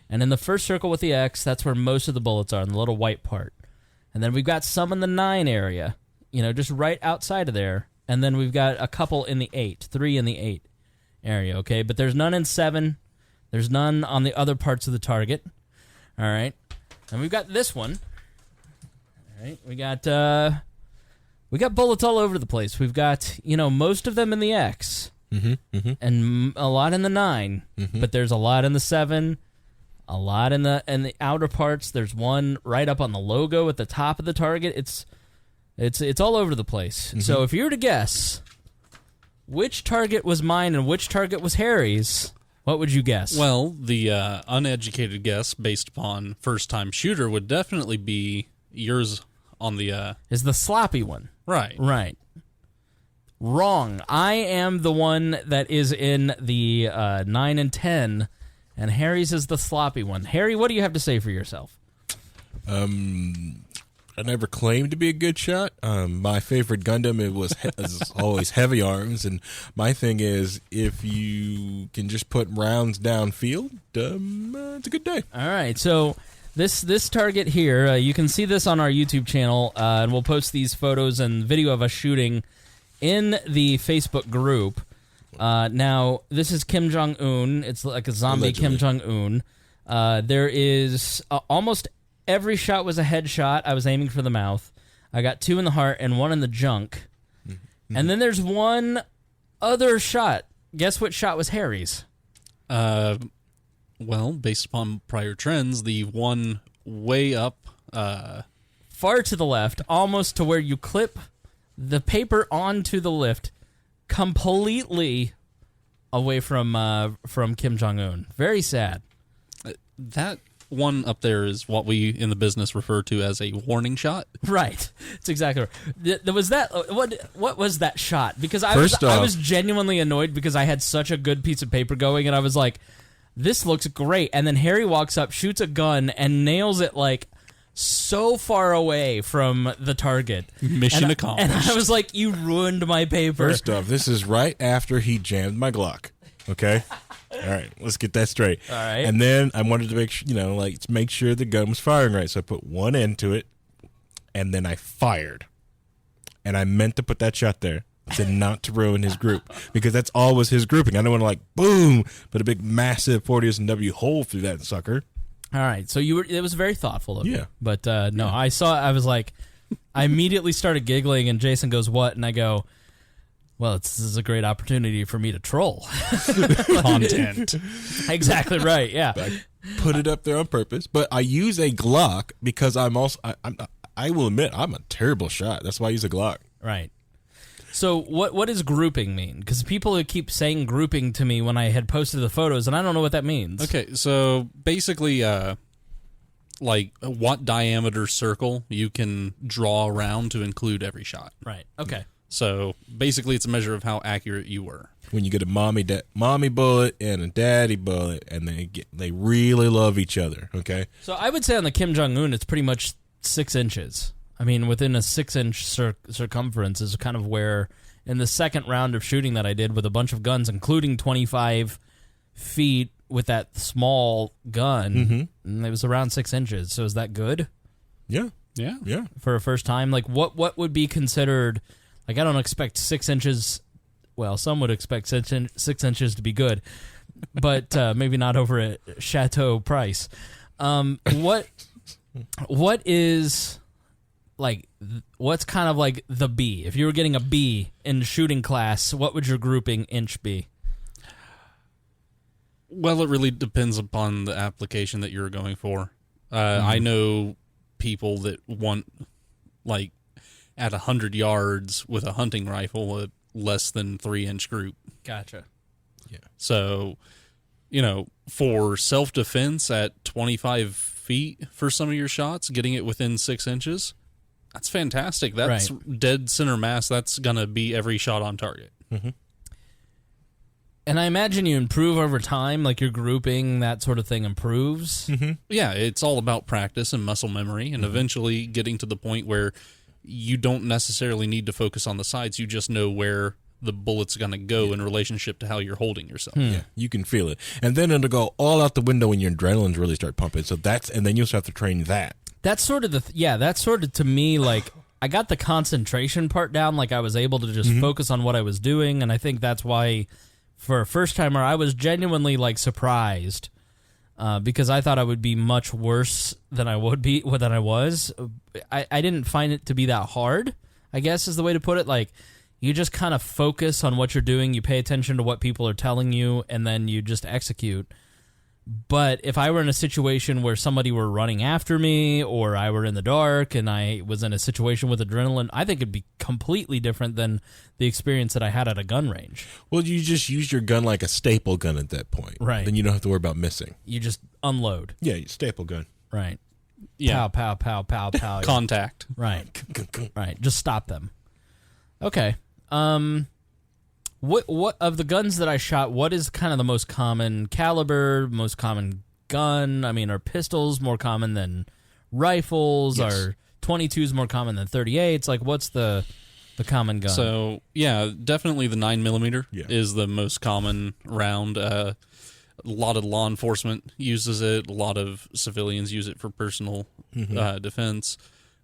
and in the first circle with the X, that's where most of the bullets are, in the little white part. And then we've got some in the 9 area, just right outside of there. And then we've got a couple in the 8, 3 in the 8 area, okay? But there's none in 7. There's none on the other parts of the target. All right. And we've got this one. All right. We got bullets all over the place. We've got, most of them in the X. And a lot in the 9. But there's a lot in the 7. A lot in the outer parts. There's one right up on the logo at the top of the target. It's all over the place. So if you were to guess which target was mine and which target was Harry's, what would you guess? Well, the uneducated guess based upon first-time shooter would definitely be yours on the... is the sloppy one. Right. Right. Wrong. I am the one that is in the 9 and 10, and Harry's is the sloppy one. Harry, what do you have to say for yourself? I never claimed to be a good shot. My favorite Gundam is always heavy arms, and my thing is if you can just put rounds downfield, it's a good day. All right, so this target here, you can see this on our YouTube channel, and we'll post these photos and video of us shooting in the Facebook group. Now, this is Kim Jong-un. It's like a zombie Allegedly. Kim Jong-un. There is almost every shot was a headshot. I was aiming for the mouth. I got 2 in the heart and 1 in the junk. And then there's one other shot. Guess what shot was Harry's? Well, based upon prior trends, the one way up... far to the left, almost to where you clip the paper onto the lift, completely away from Kim Jong-un. Very sad. That one up there is what we in the business refer to as a warning shot. Right. It's exactly right. There was that. What was that shot? Because I was genuinely annoyed because I had such a good piece of paper going, and I was like, this looks great. And then Harry walks up, shoots a gun, and nails it so far away from the target. Mission accomplished. And I was like, you ruined my paper. First off, this is right after he jammed my Glock. Okay? All right, let's get that straight. All right. And then I wanted to make sure, to make sure the gun was firing right. So I put one into it, and then I fired. and I meant to put that shot there. I said not to ruin his group because that's all was his grouping. I don't want to like boom, put a big massive 40S&W hole through that sucker. All right, so it was very thoughtful of you. Yeah. But no, I was like, I immediately started giggling, and Jason goes, "What?" And I go, "Well, this is a great opportunity for me to troll." Content. Exactly right, yeah. I put it up there on purpose, but I use a Glock because I will admit I'm a terrible shot. That's why I use a Glock. Right. So what does grouping mean? Because people keep saying grouping to me when I had posted the photos, and I don't know what that means. Okay, so basically, like what diameter circle you can draw around to include every shot. Right. Okay. So basically, it's a measure of how accurate you were. When you get a mommy bullet and a daddy bullet, and they really love each other. Okay. So I would say on the Kim Jong-un, it's pretty much 6 inches. I mean, within a 6-inch circumference is kind of where, in the second round of shooting that I did with a bunch of guns, including 25 feet with that small gun, and it was around 6 inches. So is that good? Yeah. Yeah. Yeah. For a first time? Like, what would be considered, like, I don't expect 6 inches, well, some would expect 6 inches to be good, but maybe not over at Chateau Price. What is... like, what's kind of like the B? If you were getting a B in shooting class, what would your grouping inch be? Well, it really depends upon the application that you're going for. I know people that want, like, at 100 yards with a hunting rifle, a less than 3-inch group. Gotcha. Yeah. So, for self-defense at 25 feet for some of your shots, getting it within 6 inches... that's fantastic. That's dead center mass. That's going to be every shot on target. Mm-hmm. And I imagine you improve over time, like your grouping, that sort of thing improves. Mm-hmm. Yeah, it's all about practice and muscle memory and eventually getting to the point where you don't necessarily need to focus on the sides. You just know where the bullet's going to go in relationship to how you're holding yourself. Yeah, you can feel it. And then it'll go all out the window when your adrenaline's really start pumping. So and then you'll have to train that. That's sort of that's sort of to me, like, I got the concentration part down, like I was able to just focus on what I was doing, and I think that's why, for a first-timer, I was genuinely, like, surprised, because I thought I would be much worse than I was. I didn't find it to be that hard, I guess is the way to put it. Like, you just kind of focus on what you're doing, you pay attention to what people are telling you, and then you just execute. But if I were in a situation where somebody were running after me, or I were in the dark and I was in a situation with adrenaline, I think it'd be completely different than the experience that I had at a gun range. Well, you just use your gun like a staple gun at that point. Right. Then you don't have to worry about missing. You just unload. Yeah, staple gun. Right. Yeah. Pow, pow, pow, pow, pow. Contact. Right. Right. Just stop them. Okay. What of the guns that I shot, what is kind of the most common caliber, most common gun? I mean, are pistols more common than rifles? Yes. Are 22s more common than 38s? Like, what's the common gun? So, yeah, definitely the 9mm Yeah. is the most common round. A lot of law enforcement uses it. A lot of civilians use it for personal defense.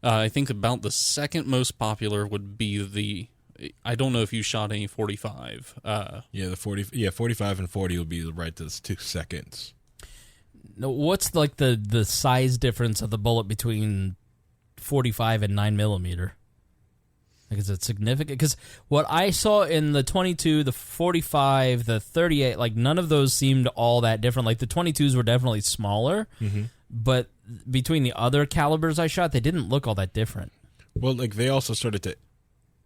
I think about the second most popular would be I don't know if you shot any 45. Yeah, 45 and 40 will be right to 2 seconds. No, what's like the size difference of the bullet between 45 and 9mm? Like, is it significant? Because what I saw in the 22, the 45, the 38, like, none of those seemed all that different. Like, the 22s were definitely smaller, but between the other calibers I shot, they didn't look all that different. Well, like, they also started to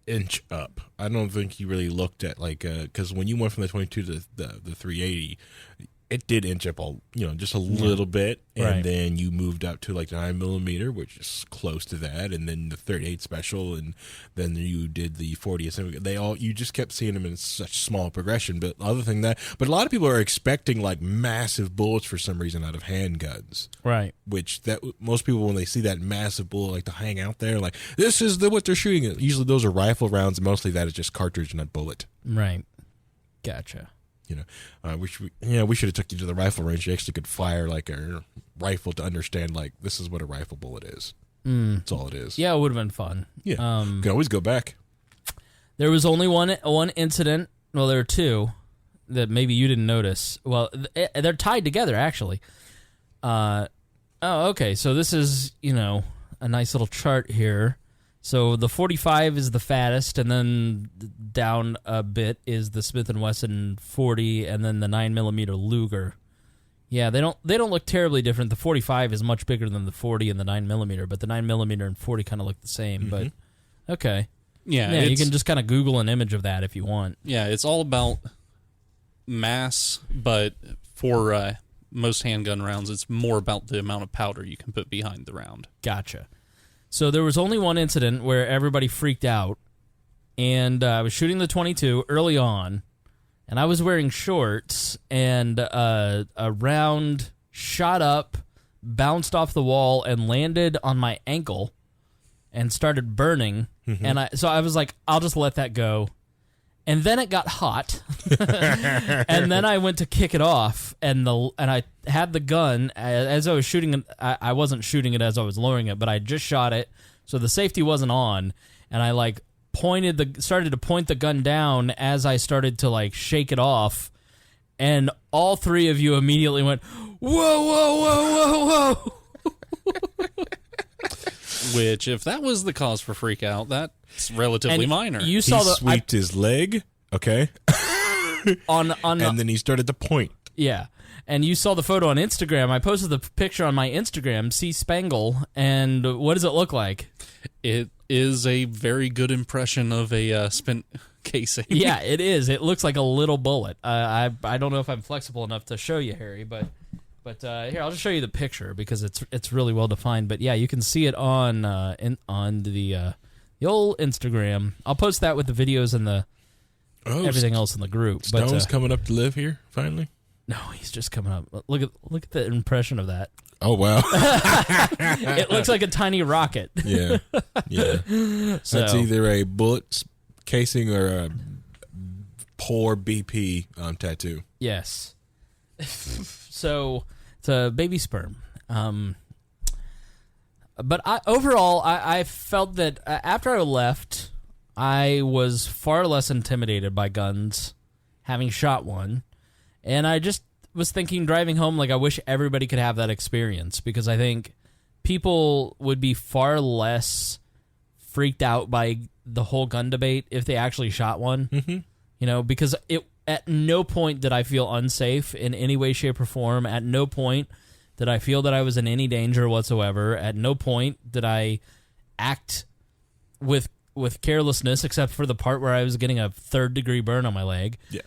inch up. I don't think he really looked at, like, because when you went from the 22 to the 380, it did inch up just a little bit, and Right. then you moved up to like 9mm, which is close to that, and then the 38 special, and then you did the 40. You just kept seeing them in such small progression. But other than that, but a lot of people are expecting like massive bullets for some reason out of handguns, Right. which most people, when they see that massive bullet like to hang out there, like, this is what they're shooting at. Usually those are rifle rounds, and mostly that is just cartridge, not bullet. Right. Gotcha. We should have took you to the rifle range. You actually could fire like a rifle to understand, like, this is what a rifle bullet is. That's all it is. Yeah, it would have been fun. Yeah. You can always go back. There was only one incident. Well, there were two that maybe you didn't notice. Well, they're tied together, actually. Okay. So this is, a nice little chart here. So the 45 is the fattest, and then down a bit is the Smith & Wesson 40, and then the 9mm Luger. Yeah, they don't look terribly different. The 45 is much bigger than the 40 and the 9mm, but the 9mm and 40 kind of look the same. But okay, yeah, you can just kind of Google an image of that if you want. Yeah, it's all about mass, but for most handgun rounds, it's more about the amount of powder you can put behind the round. Gotcha. So there was only one incident where everybody freaked out, and I was shooting the 22 early on, and I was wearing shorts, and a round shot up, bounced off the wall, and landed on my ankle and started burning. And so I was like, I'll just let that go. And then it got hot, and then I went to kick it off, and I had the gun as I was shooting it. I wasn't shooting it as I was lowering it, but I just shot it, so the safety wasn't on, and I started to point the gun down as I started to shake it off, and all three of you immediately went, "Whoa, whoa, whoa, whoa, whoa!" Which, if that was the cause for freak out, that's relatively minor. He sweeped his leg, okay, and then he started to point. Yeah, and you saw the photo on Instagram. I posted the picture on my Instagram, see Spangle, and what does it look like? It is a very good impression of a spent casing. Yeah, it is. It looks like a little bullet. I don't know if I'm flexible enough to show you, Harry, but here, I'll just show you the picture because it's really well defined. But yeah, you can see it on the old Instagram. I'll post that with the videos and everything else in the group. Stone's coming up to live here finally. No, he's just coming up. Look at the impression of that. Oh wow! It looks like a tiny rocket. Yeah. So that's either a bullet casing or a poor BP tattoo. Yes. So it's a baby sperm. But I felt that after I left, I was far less intimidated by guns, having shot one. And I just was thinking, driving home, I wish everybody could have that experience, because I think people would be far less freaked out by the whole gun debate if they actually shot one. Mm-hmm. Because at no point did I feel unsafe in any way, shape, or form. At no point did I feel that I was in any danger whatsoever. At no point did I act with carelessness, except for the part where I was getting a 3rd-degree burn on my leg. Yeah.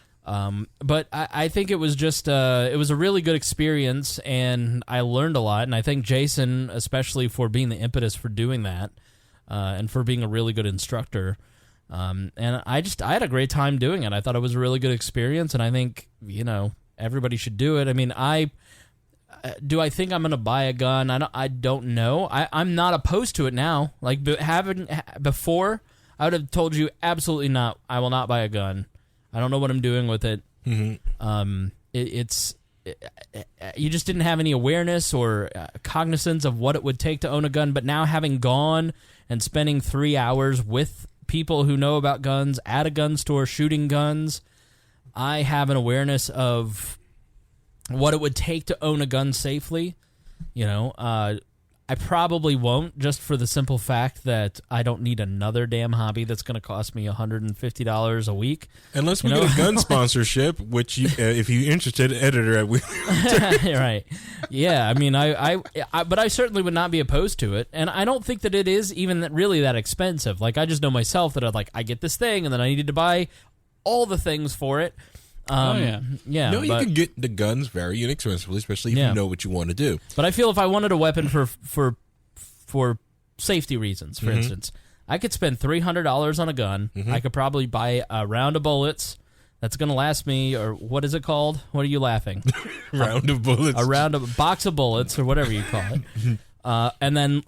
But I think it was just it was a really good experience, and I learned a lot. And I thank Jason especially for being the impetus for doing that, and for being a really good instructor. And I had a great time doing it. I thought it was a really good experience, and I think everybody should do it. I mean, I think I'm going to buy a gun. I don't know. I'm not opposed to it now. Before, I would have told you absolutely not. I will not buy a gun. I don't know what I'm doing with it. Mm-hmm. You just didn't have any awareness or cognizance of what it would take to own a gun. But now, having gone and spending 3 hours with people who know about guns at a gun store shooting guns, I have an awareness of what it would take to own a gun safely. I probably won't, just for the simple fact that I don't need another damn hobby that's going to cost me $150 a week. Unless we get a gun sponsorship, which, if you're interested, editor at Right. Yeah, I mean, but I certainly would not be opposed to it. And I don't think that it is even really that expensive. I just know myself that I get this thing, and then I needed to buy all the things for it. Yeah. You can get the guns very inexpensively, especially if you know what you want to do. But I feel if I wanted a weapon for safety reasons, for instance, I could spend $300 on a gun. Mm-hmm. I could probably buy a round of bullets that's going to last me, or what is it called? What are you laughing? Round of bullets. A box of bullets, or whatever you call it. And then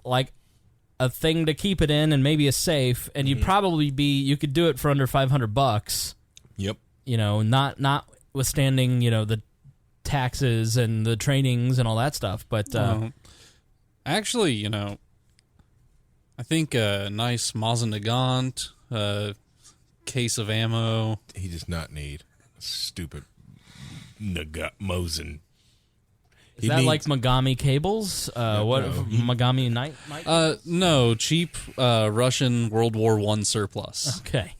a thing to keep it in, and maybe a safe, and you'd probably you could do it for under $500. Yep. Notwithstanding, the taxes and the trainings and all that stuff. But actually, I think a nice Mazen Nagant case of ammo. He does not need stupid Mosin. Is that like Megami cables? What Megami Night? No, cheap Russian World War I surplus. Okay.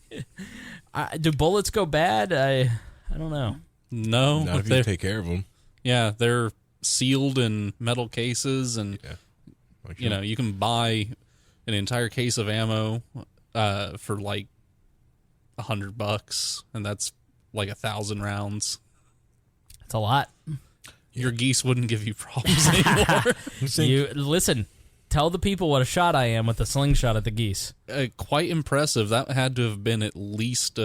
Do bullets go bad? I don't know. No, not if you take care of them. Yeah, they're sealed in metal cases, and you can buy an entire case of ammo for like $100, and that's like 1,000 rounds. That's a lot. Your geese wouldn't give you problems anymore. You listen. Tell the people what a shot I am with a slingshot at the geese. Quite impressive. That had to have been at least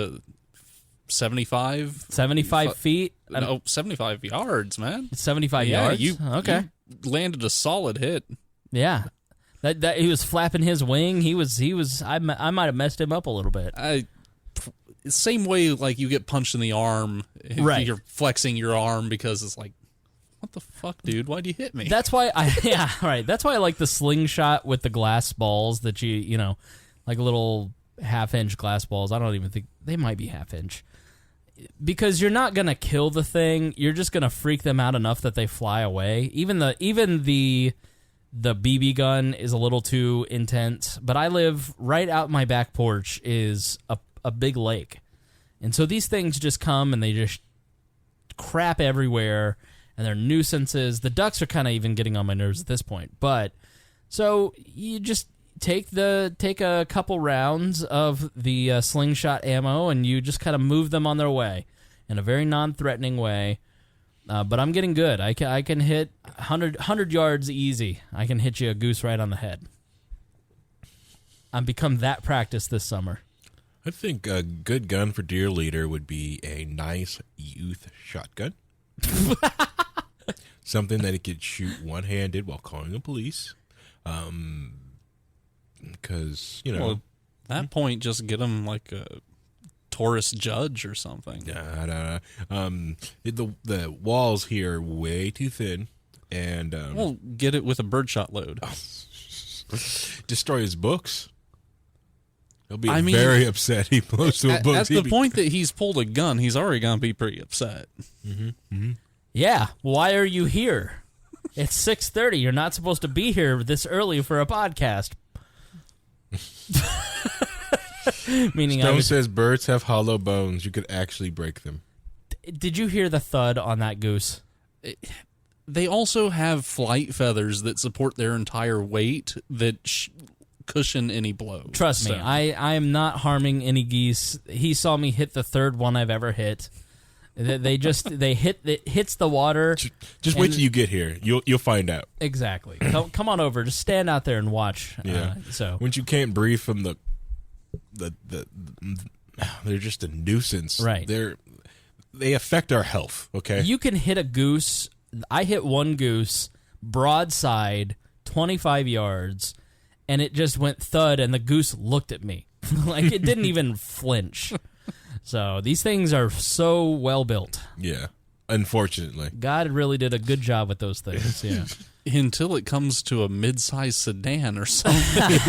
75? 75 feet? No, 75 yards, man. 75 yards? You okay. Landed a solid hit. Yeah. That he was flapping his wing. He was. I might have messed him up a little bit. Same way, like you get punched in the arm. Right. You're flexing your arm because it's like, what the fuck, dude? Why'd you hit me? That's why That's why I like the slingshot with the glass balls that you know, like little half-inch glass balls. I don't even think they might be half-inch. Because you're not gonna kill the thing. You're just gonna freak them out enough that they fly away. Even the BB gun is a little too intense. But I live right out my back porch is a big lake, and so these things just come and they just crap everywhere. And they're nuisances. The ducks are kind of even getting on my nerves at this point. But so you just take a couple rounds of the slingshot ammo, and you just kind of move them on their way in a very non-threatening way. But I'm getting good. I can hit 100 yards easy. I can hit you a goose right on the head. I've become that practiced this summer. I think a good gun for deer leader would be a nice youth shotgun. Something that it could shoot one-handed while calling the police. Because, well, at that point, just get them like a Taurus Judge or something. The walls here are way too thin. And well, get it with a birdshot load. Destroy his books. He'll be very upset. He blows to a book. At the point that he's pulled a gun, he's already going to be pretty upset. Mm-hmm. Mm-hmm. Yeah, why are you here? It's 6:30. You're not supposed to be here this early for a podcast. Meaning, Stone says birds have hollow bones. You could actually break them. Did you hear the thud on that goose? They also have flight feathers that support their entire weight that cushion any blow. Trust me, I am not harming any geese. He saw me hit the third one I've ever hit. It hits the water. Just wait till you get here. You'll find out. Exactly. Come on over. Just stand out there and watch. Yeah. So once you can't breathe from the they're just a nuisance. Right. They affect our health. Okay. You can hit a goose. I hit one goose broadside, 25 yards, and it just went thud, and the goose looked at me like it didn't even flinch. So these things are so well built. Yeah, unfortunately. God really did a good job with those things, yeah. Until it comes to a mid-sized sedan or something.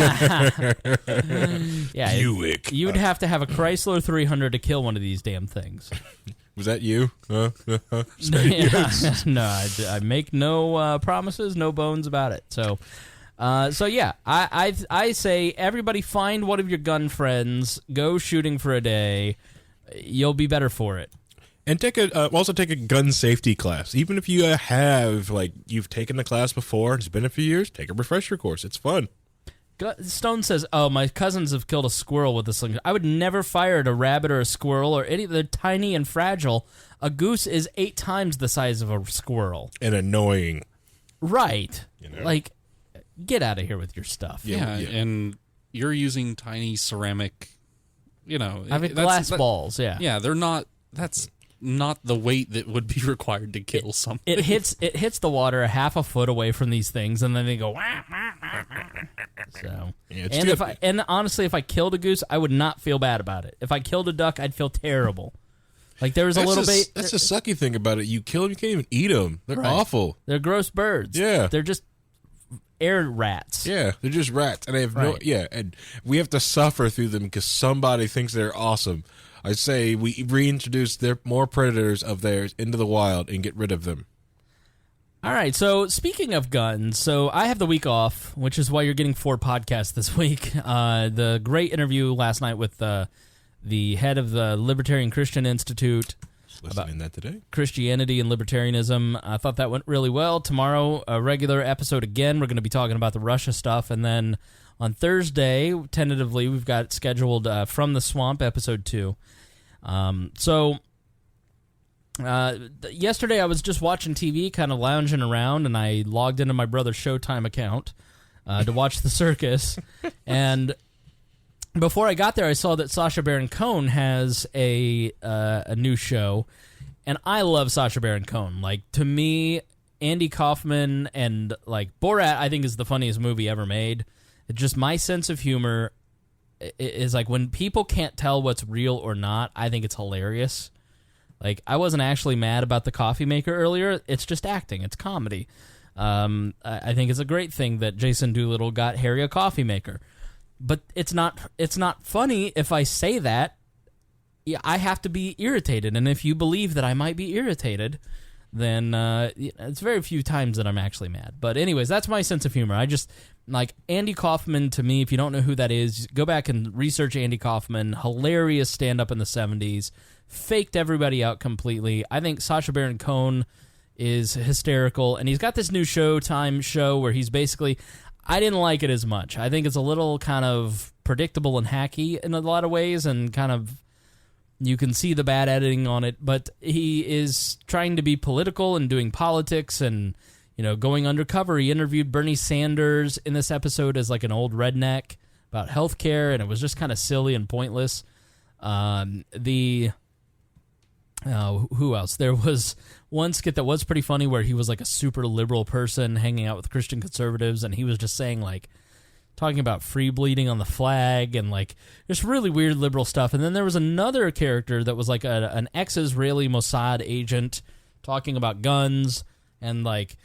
Yeah, Buick. You would have to have a Chrysler 300 to kill one of these damn things. Was that you? No, I make no promises, no bones about it. So yeah, I say everybody find one of your gun friends, go shooting for a day. You'll be better for it. And also take a gun safety class. Even if you you've taken the class before, it's been a few years, take a refresher course. It's fun. Stone says, "Oh, my cousins have killed a squirrel with a slingshot. I would never fire at a rabbit or a squirrel or any. They're tiny and fragile. A goose is 8 times the size of a squirrel. And annoying. Right. You know? Like, get out of here with your stuff. Yeah, and you're using tiny ceramic, I mean, glass balls, yeah. Yeah, that's not the weight that would be required to kill something. It hits the water a half a foot away from these things, and then they go, wah, wah, wah, wah. So, yeah, and honestly, if I killed a goose, I would not feel bad about it. If I killed a duck, I'd feel terrible. Like there was a little bit. That's the sucky thing about it. You kill them, you can't even eat them. They're awful. They're gross birds. Yeah, they're just air rats. Yeah, they're just rats, and they have Right. and we have to suffer through them because somebody thinks they're awesome. I say we reintroduce more predators of theirs into the wild and get rid of them. All right, so speaking of guns, so I have the week off, which is why you're getting 4 podcasts this week. The great interview last night with the head of the Libertarian Christian Institute Listening to that today. Christianity and libertarianism. I thought that went really well. Tomorrow, a regular episode again. We're going to be talking about the Russia stuff. And then on Thursday, tentatively, we've got scheduled From the Swamp, episode 2. Yesterday I was just watching TV, kind of lounging around, and I logged into my brother's Showtime account to watch the circus. And before I got there, I saw that Sacha Baron Cohen has a new show, and I love Sacha Baron Cohen. Like, to me, Andy Kaufman and like Borat, I think is the funniest movie ever made. It's just my sense of humor is like when people can't tell what's real or not. I think it's hilarious. Like, I wasn't actually mad about the coffee maker earlier. It's just acting. It's comedy. I think it's a great thing that Jason Doolittle got Harry a coffee maker. But it's not funny if I say that. Yeah, I have to be irritated. And if you believe that I might be irritated, then it's very few times that I'm actually mad. But anyways, that's my sense of humor. I just, like, Andy Kaufman, to me, if you don't know who that is, go back and research Andy Kaufman. Hilarious stand-up in the 70s. Faked everybody out completely. I think Sacha Baron Cohen is hysterical, and he's got this new Showtime show where he's basically, I didn't like it as much. I think it's a little kind of predictable and hacky in a lot of ways, and kind of, you can see the bad editing on it, but he is trying to be political and doing politics and, you know, going undercover. He interviewed Bernie Sanders in this episode as like an old redneck about healthcare, and it was just kind of silly and pointless. Who else? There was one skit that was pretty funny where he was like a super liberal person hanging out with Christian conservatives, and he was just saying, like, talking about free bleeding on the flag and like just really weird liberal stuff. And then there was another character that was like an ex-Israeli Mossad agent talking about guns, and like,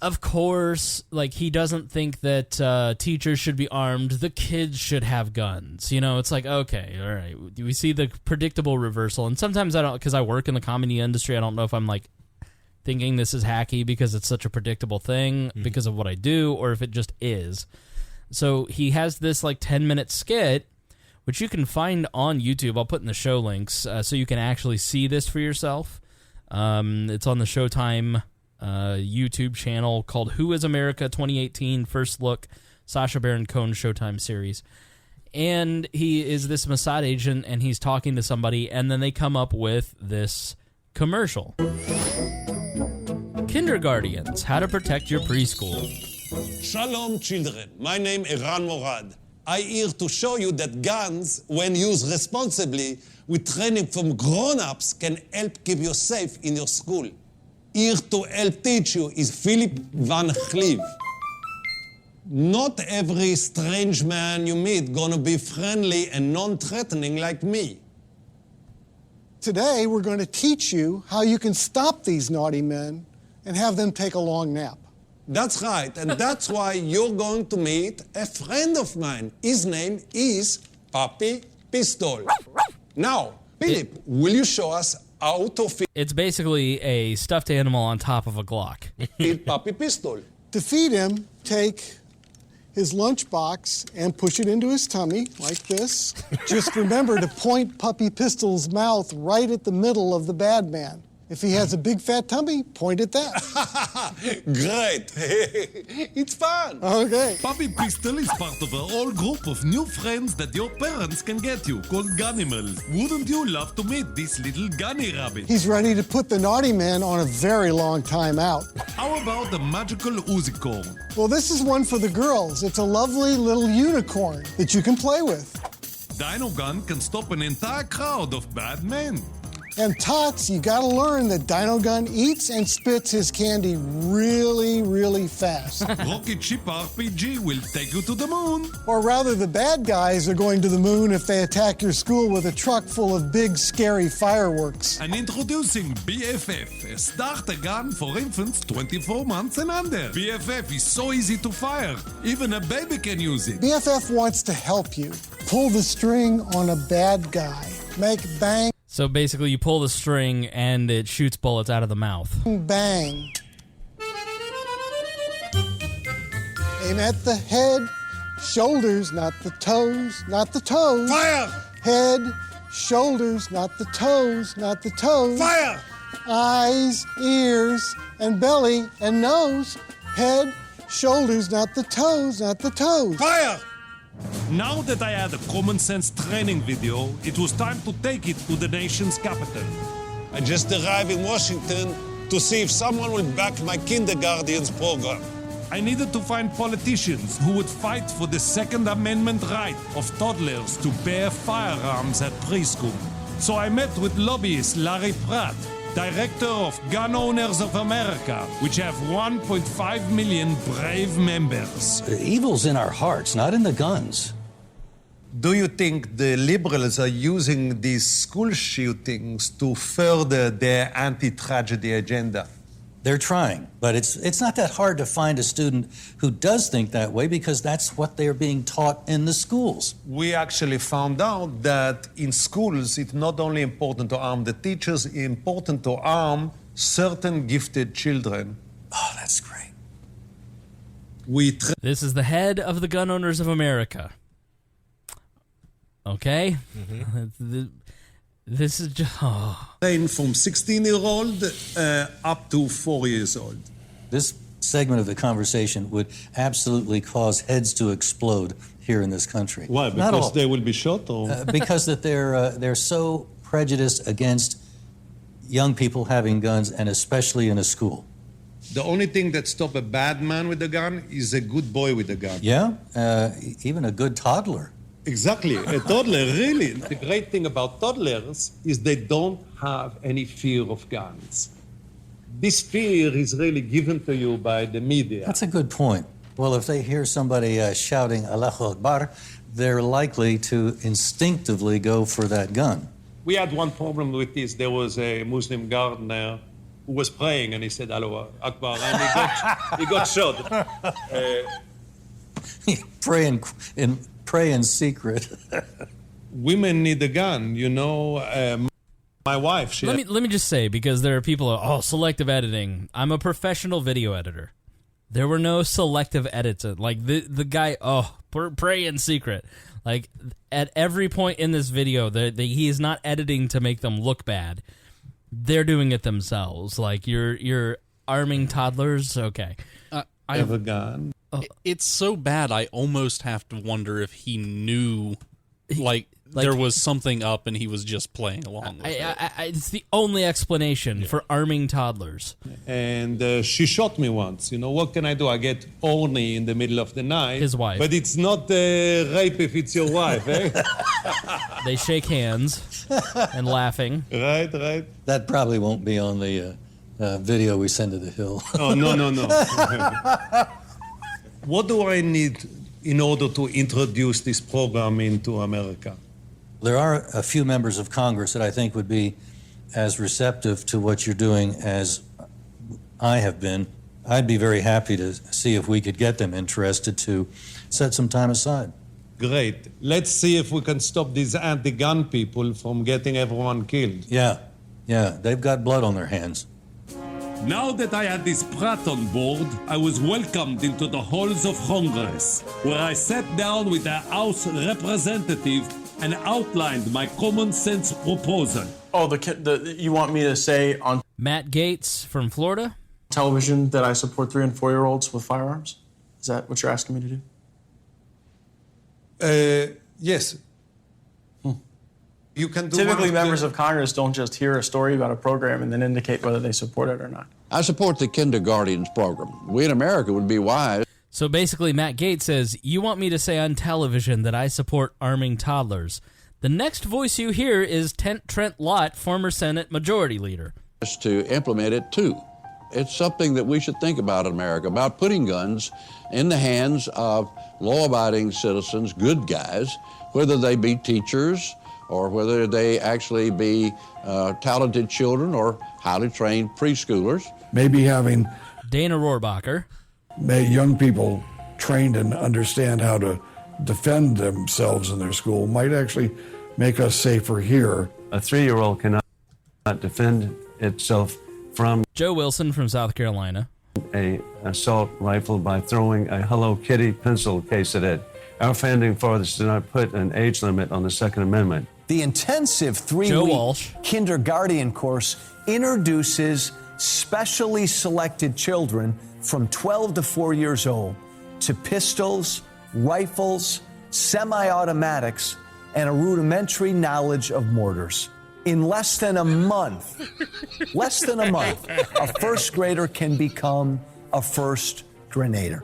of course, like, he doesn't think that teachers should be armed. The kids should have guns. You know, it's like, okay, all right. We see the predictable reversal. And sometimes I don't, because I work in the comedy industry, I don't know if I'm, like, thinking this is hacky because it's such a predictable thing because of what I do, or if it just is. So he has this, like, 10-minute skit, which you can find on YouTube. I'll put in the show links so you can actually see this for yourself. It's on the Showtime YouTube channel called Who is America 2018 First Look Sacha Baron Cohen Showtime series. And he is this Mossad agent, and he's talking to somebody, and then they come up with this commercial. Kindergartens, how to protect your preschool. Shalom, children. My name is Eran Morad. I'm here to show you that guns, when used responsibly, with training from grown-ups, can help keep you safe in your school. Here to help teach you is Philip Van Cleave. Not every strange man you meet gonna be friendly and non-threatening like me. Today, we're going to teach you how you can stop these naughty men and have them take a long nap. That's right, and that's why you're going to meet a friend of mine. His name is Papi Pistol. Now, Philip, will you show us how to feed It's basically a stuffed animal on top of a Glock. Papi Pistol? To feed him, take his lunchbox and push it into his tummy like this. Just remember to point Puppy Pistol's mouth right at the middle of the bad man. If he has a big fat tummy, point at that. Great. It's fun. Okay. Puppy Pistol is part of a whole group of new friends that your parents can get you, called Gunnimals. Wouldn't you love to meet this little Gunny rabbit? He's ready to put the naughty man on a very long time out. How about the magical Uzicorn? Well, this is one for the girls. It's a lovely little unicorn that you can play with. Dino Gun can stop an entire crowd of bad men. And Tots, you gotta learn that Dino Gun eats and spits his candy really, really fast. Rocket Ship RPG will take you to the moon. Or rather, the bad guys are going to the moon if they attack your school with a truck full of big, scary fireworks. And introducing BFF, a starter gun for infants 24 months and under. BFF is so easy to fire, even a baby can use it. BFF wants to help you. Pull the string on a bad guy. Make bang, So basically, you pull the string and it shoots bullets out of the mouth. bang. Aim at the head, shoulders, not the toes, not the toes. Fire! Head, shoulders, not the toes, not the toes. Fire! Eyes, ears, and belly and nose. Head, shoulders, not the toes, not the toes. Fire! Now that I had a common sense training video, it was time to take it to the nation's capital. I just arrived in Washington to see if someone will back my kindergarten's program. I needed to find politicians who would fight for the Second Amendment right of toddlers to bear firearms at preschool. So I met with lobbyist Larry Pratt, director of Gun Owners of America, which have 1.5 million brave members. The evil's in our hearts, not in the guns. Do you think the liberals are using these school shootings to further their anti-tragedy agenda? They're trying, but it's not that hard to find a student who does think that way because that's what they're being taught in the schools. We actually found out that in schools, it's not only important to arm the teachers, it's important to arm certain gifted children. Oh, that's great. This is the head of the Gun Owners of America. Okay? This is just... Train from 16-year-old up to 4 years old. This segment of the conversation would absolutely cause heads to explode here in this country. Why? Not all. Because they will be shot? Or? Because that they're so prejudiced against young people having guns, and especially in a school. The only thing that stops a bad man with a gun is a good boy with a gun. Yeah, even a good toddler. Exactly, a toddler, really. The great thing about toddlers is they don't have any fear of guns. This fear is really given to you by the media. That's a good point. Well, if they hear somebody shouting Allahu Akbar, they're likely to instinctively go for that gun. We had one problem with this. There was a Muslim gardener who was praying and he said Allahu Akbar and he got shot. Pray in secret. Women need a gun, you know. My wife, she... Let me just say, because there are people, selective editing. I'm a professional video editor. There were no selective edits. Like, the guy, pray in secret. Like, at every point in this video, he is not editing to make them look bad. They're doing it themselves. Like, you're arming toddlers? Okay. I have a gun. It's so bad, I almost have to wonder if he knew, like there was something up and he was just playing along with it. It's the only explanation for arming toddlers. And she shot me once. You know, what can I do? I get horny in the middle of the night. His wife. But it's not rape if it's your wife, eh? They shake hands and laughing. Right. That probably won't be on the video we send to the Hill. Oh, no. What do I need in order to introduce this program into America? There are a few members of Congress that I think would be as receptive to what you're doing as I have been. I'd be very happy to see if we could get them interested to set some time aside. Great. Let's see if we can stop these anti-gun people from getting everyone killed. Yeah, they've got blood on their hands. Now that I had this Pratt on board, I was welcomed into the halls of Congress, where I sat down with a House representative and outlined my common sense proposal. Oh, you want me to say on Matt Gaetz from Florida? television that I support 3- and 4-year-olds with firearms? Is that what you're asking me to do? Yes. You can do Typically, members of Congress don't just hear a story about a program and then indicate whether they support it or not. I support the kindergartens program. We in America would be wise. So basically, Matt Gaetz says, you want me to say on television that I support arming toddlers. The next voice you hear is Trent Lott, former Senate Majority Leader. To implement it too. It's something that we should think about in America, about putting guns in the hands of law-abiding citizens, good guys, whether they be teachers or whether they actually be talented children or highly trained preschoolers. Maybe having Dana Rohrabacher. Young people trained and understand how to defend themselves in their school might actually make us safer here. A 3-year-old cannot defend itself from Joe Wilson from South Carolina. a assault rifle by throwing a Hello Kitty pencil case at it. Our founding fathers did not put an age limit on the Second Amendment. The intensive 3-week kindergarten course introduces specially selected children from 12 to 4 years old to pistols, rifles, semi-automatics, and a rudimentary knowledge of mortars. In less than a month, a first grader can become a first grenader.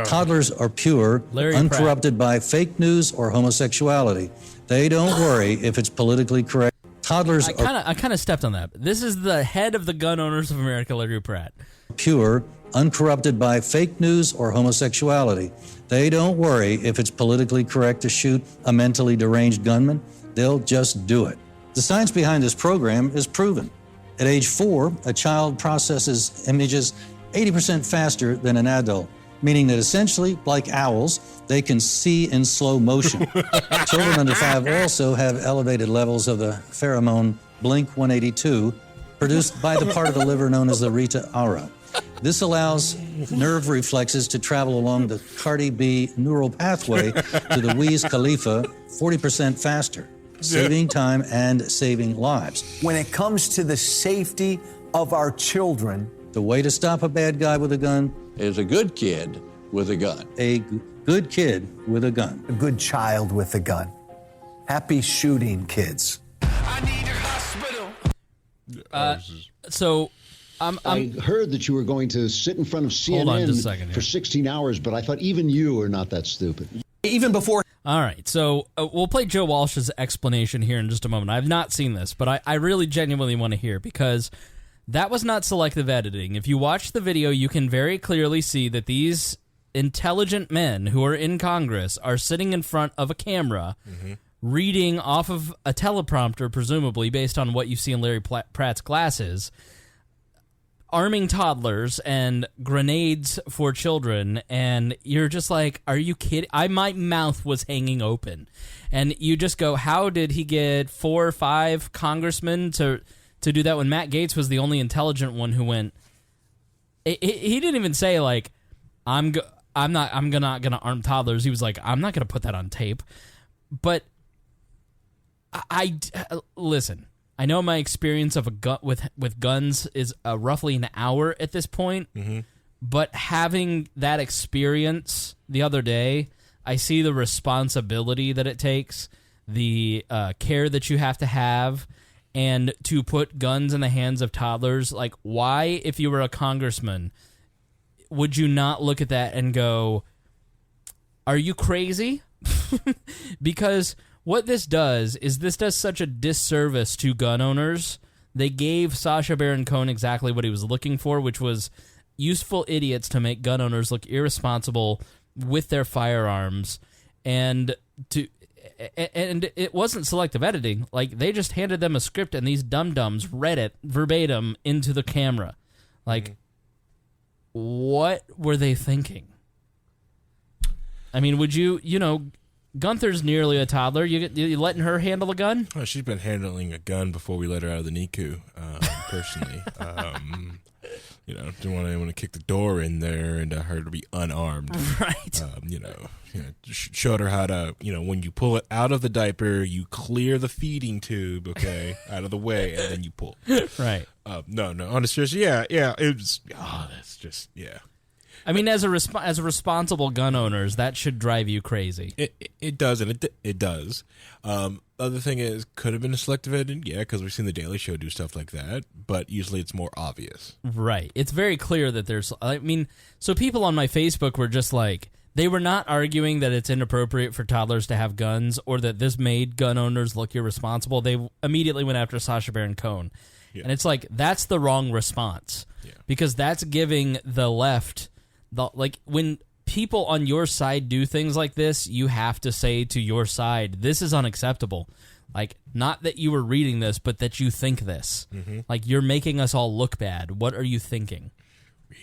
Toddlers are pure, uncorrupted by fake news or homosexuality. They don't worry if it's politically correct. Toddlers I kind of stepped on that. This is the head of the Gun Owners of America, Larry Pratt. Pure, uncorrupted by fake news or homosexuality. They don't worry if it's politically correct to shoot a mentally deranged gunman. They'll just do it. The science behind this program is proven. At age 4, a child processes images 80% faster than an adult, meaning that essentially, like owls, they can see in slow motion. Children under 5 also have elevated levels of the pheromone Blink-182, produced by the part of the liver known as the Rita Ora. This allows nerve reflexes to travel along the Cardi B neural pathway to the Wiz Khalifa 40% faster, saving time and saving lives. When it comes to the safety of our children, the way to stop a bad guy with a gun is a good kid with a gun. A good kid with a gun. A good child with a gun. Happy shooting, kids. I need a hospital. So I heard that you were going to sit in front of CNN for 16 hours, but I thought even you are not that stupid. Even before. All right, so we'll play Joe Walsh's explanation here in just a moment. I've not seen this, but I really genuinely want to hear, because that was not selective editing. If you watch the video, you can very clearly see that these intelligent men who are in Congress are sitting in front of a camera, reading off of a teleprompter, presumably based on what you see in Larry Pratt's glasses, arming toddlers and grenades for children, and you're just like, are you kidding? My mouth was hanging open. And you just go, how did he get 4 or 5 congressmen to do that when Matt Gaetz was the only intelligent one who went? He didn't even say, like, I'm not gonna arm toddlers. He was like, I'm not gonna put that on tape. But I listen. I know my experience of with guns is roughly an hour at this point, but having that experience the other day, I see the responsibility that it takes, the care that you have to have, and to put guns in the hands of toddlers. Like, why, if you were a congressman, would you not look at that and go, are you crazy? Because what this does is such a disservice to gun owners. They gave Sacha Baron Cohen exactly what he was looking for, which was useful idiots to make gun owners look irresponsible with their firearms. And it wasn't selective editing. Like, they just handed them a script and these dum-dums read it verbatim into the camera. Like, what were they thinking? I mean, would you Gunther's nearly a toddler. You letting her handle a gun? Oh, she's been handling a gun before we let her out of the NICU, personally. Didn't want anyone to kick the door in there and her to be unarmed. Right. Showed her how to, when you pull it out of the diaper, you clear the feeding tube, okay, out of the way, and then you pull. Right. No, on a serious, yeah, it was, that's just, yeah. I mean, as a responsible gun owners, that should drive you crazy. It does, and it does. Other thing is, could have been a selective editing, yeah, because we've seen the Daily Show do stuff like that, but usually it's more obvious. Right. It's very clear that so people on my Facebook were just like, They were not arguing that it's inappropriate for toddlers to have guns or that this made gun owners look irresponsible. They immediately went after Sacha Baron Cohen. Yeah. And it's like, that's the wrong response. Yeah. Because that's giving the left, when people on your side do things like this, you have to say to your side, this is unacceptable. Like, not that you were reading this, but that you think this. Mm-hmm. Like, you're making us all look bad. What are you thinking?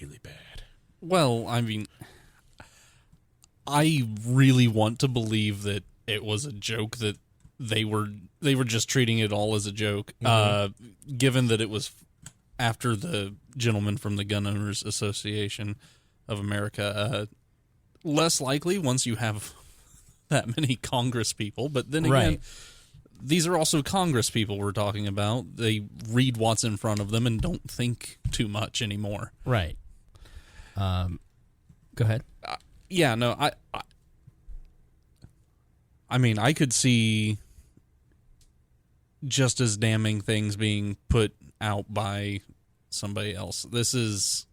Really bad. Well, I mean, I really want to believe that it was a joke, that they were just treating it all as a joke, given that it was after the gentleman from the Gun Owners Association of America. Less likely once you have that many Congress people, but then again, these are also Congress people we're talking about. They read what's in front of them and don't think too much anymore. Right. Go ahead. Yeah, no, I mean, I could see just as damning things being put out by somebody else. This is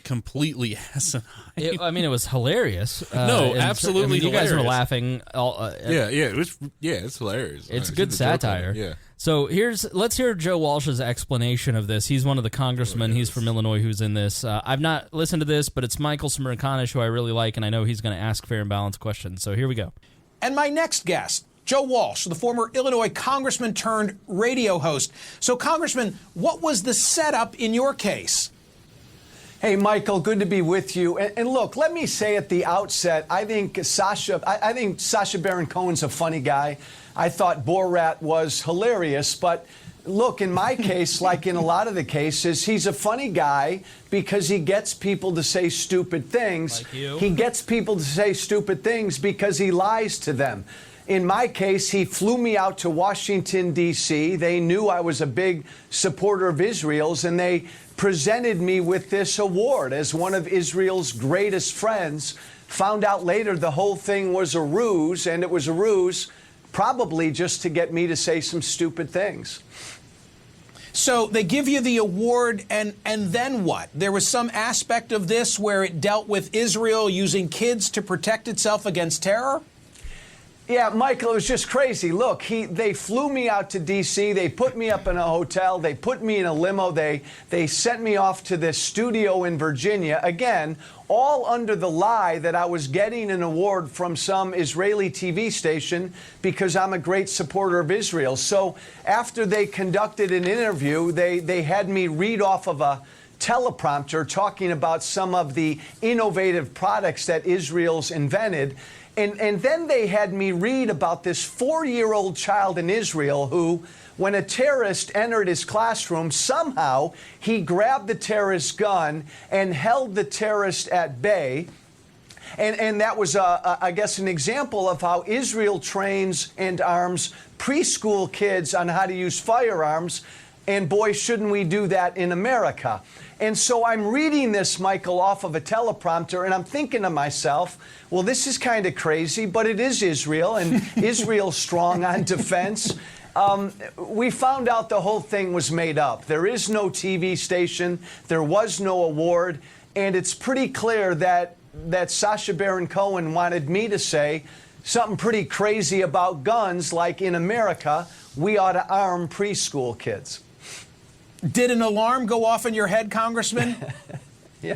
completely asinine. It was hilarious. No, absolutely. You guys were laughing. It's hilarious. It's good satire. Yeah. So let's hear Joe Walsh's explanation of this. He's one of the congressmen. He's from Illinois who's in this. I've not listened to this, but it's Michael Smirkanish, who I really like, and I know he's going to ask fair and balanced questions. So here we go. And my next guest, Joe Walsh, the former Illinois congressman turned radio host. So, Congressman, what was the setup in your case? Hey, Michael, good to be with you. And look, let me say at the outset, I think Sacha Baron Cohen's a funny guy. I thought Borat was hilarious, but look, in my case, like in a lot of the cases, he's a funny guy because he gets people to say stupid things. Like you. He gets people to say stupid things because he lies to them. In my case, he flew me out to Washington, D.C. They knew I was a big supporter of Israel's, and they presented me with this award as one of Israel's greatest friends. Found out later the whole thing was a ruse, and it was a ruse probably just to get me to say some stupid things. So they give you the award, and then what? There was some aspect of this where it dealt with Israel using kids to protect itself against terror? Yeah, Michael, it was just crazy. Look, they flew me out to D.C. They put me up in a hotel. They put me in a limo. They sent me off to this studio in Virginia. Again, all under the lie that I was getting an award from some Israeli TV station because I'm a great supporter of Israel. So after they conducted an interview, they had me read off of a teleprompter talking about some of the innovative products that Israel's invented. And then they had me read about this 4-year-old child in Israel who, when a terrorist entered his classroom, somehow he grabbed the terrorist's gun and held the terrorist at bay. And that was, I guess, an example of how Israel trains and arms preschool kids on how to use firearms. And boy, shouldn't we do that in America. And so I'm reading this, Michael, off of a teleprompter, and I'm thinking to myself, well, this is kind of crazy, but it is Israel, and Israel's strong on defense. We found out the whole thing was made up. There is no TV station. There was no award. And it's pretty clear that Sacha Baron Cohen wanted me to say something pretty crazy about guns, like in America, we ought to arm preschool kids. Did an alarm go off in your head, Congressman? Yeah,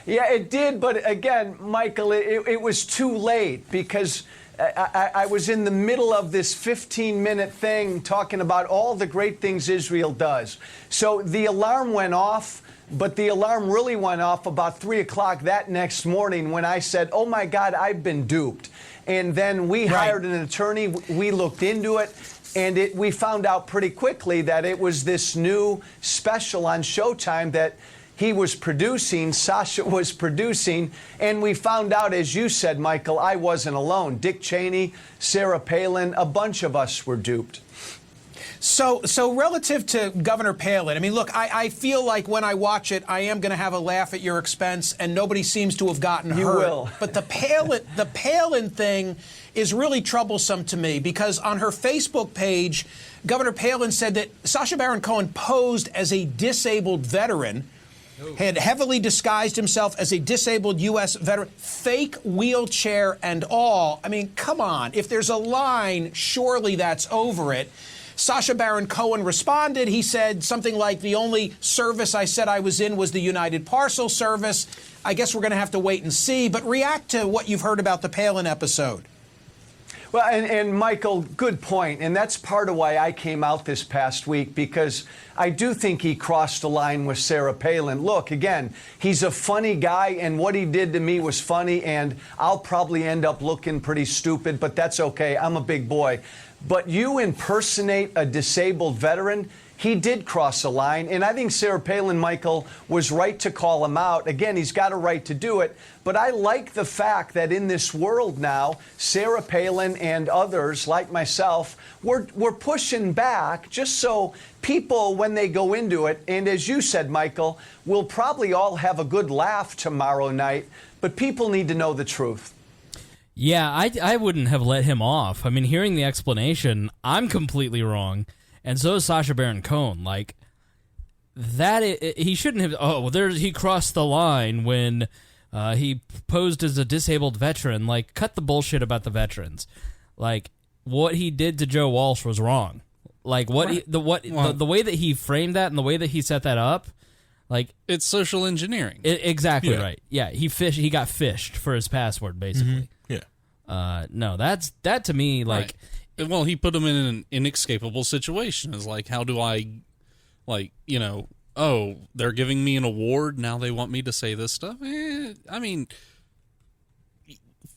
it did. But again, Michael, it was too late because I was in the middle of this 15-minute thing talking about all the great things Israel does. So the alarm went off, but the alarm really went off about 3 o'clock that next morning when I said, oh, my God, I've been duped. And then we hired an attorney. We looked into it. And we found out pretty quickly that it was this new special on Showtime that he was producing, Sacha was producing, and we found out, as you said, Michael, I wasn't alone. Dick Cheney, Sarah Palin, a bunch of us were duped. So relative to Governor Palin, I mean, look, I feel like when I watch it, I am going to have a laugh at your expense, and nobody seems to have gotten hurt. You will. But the Palin thing is really troublesome to me because on her Facebook page, Governor Palin said that Sacha Baron Cohen posed as a disabled veteran had heavily disguised himself as a disabled U.S. veteran, fake wheelchair and all. I mean, come on. If there's a line, surely that's over it. Sacha Baron Cohen responded. He said something like, the only service I said I was in was the United Parcel Service. I guess we're going to have to wait and see. But react to what you've heard about the Palin episode. Well, and Michael, good point. And that's part of why I came out this past week, because I do think he crossed the line with Sarah Palin. Look, again, he's a funny guy, and what he did to me was funny, and I'll probably end up looking pretty stupid, but that's okay. I'm a big boy. But you impersonate a disabled veteran, he did cross a line, and I think Sarah Palin, Michael, was right to call him out. Again, he's got a right to do it, but I like the fact that in this world now, Sarah Palin and others like myself, we're pushing back just so people, when they go into it, and as you said, Michael, we'll probably all have a good laugh tomorrow night, but people need to know the truth. Yeah, I wouldn't have let him off. I mean, hearing the explanation, I'm completely wrong. And so is Sacha Baron Cohen. Like, he shouldn't have... Oh, he crossed the line when he posed as a disabled veteran. Like, cut the bullshit about the veterans. Like, what he did to Joe Walsh was wrong. Like, the way that he framed that and the way that he set that up, like... It's social engineering. Exactly right. Yeah, he got fished for his password, basically. Yeah. No, that to me, like... Right. Well, he put him in an inescapable situation. It's like, how do I, oh, they're giving me an award, now they want me to say this stuff? I mean,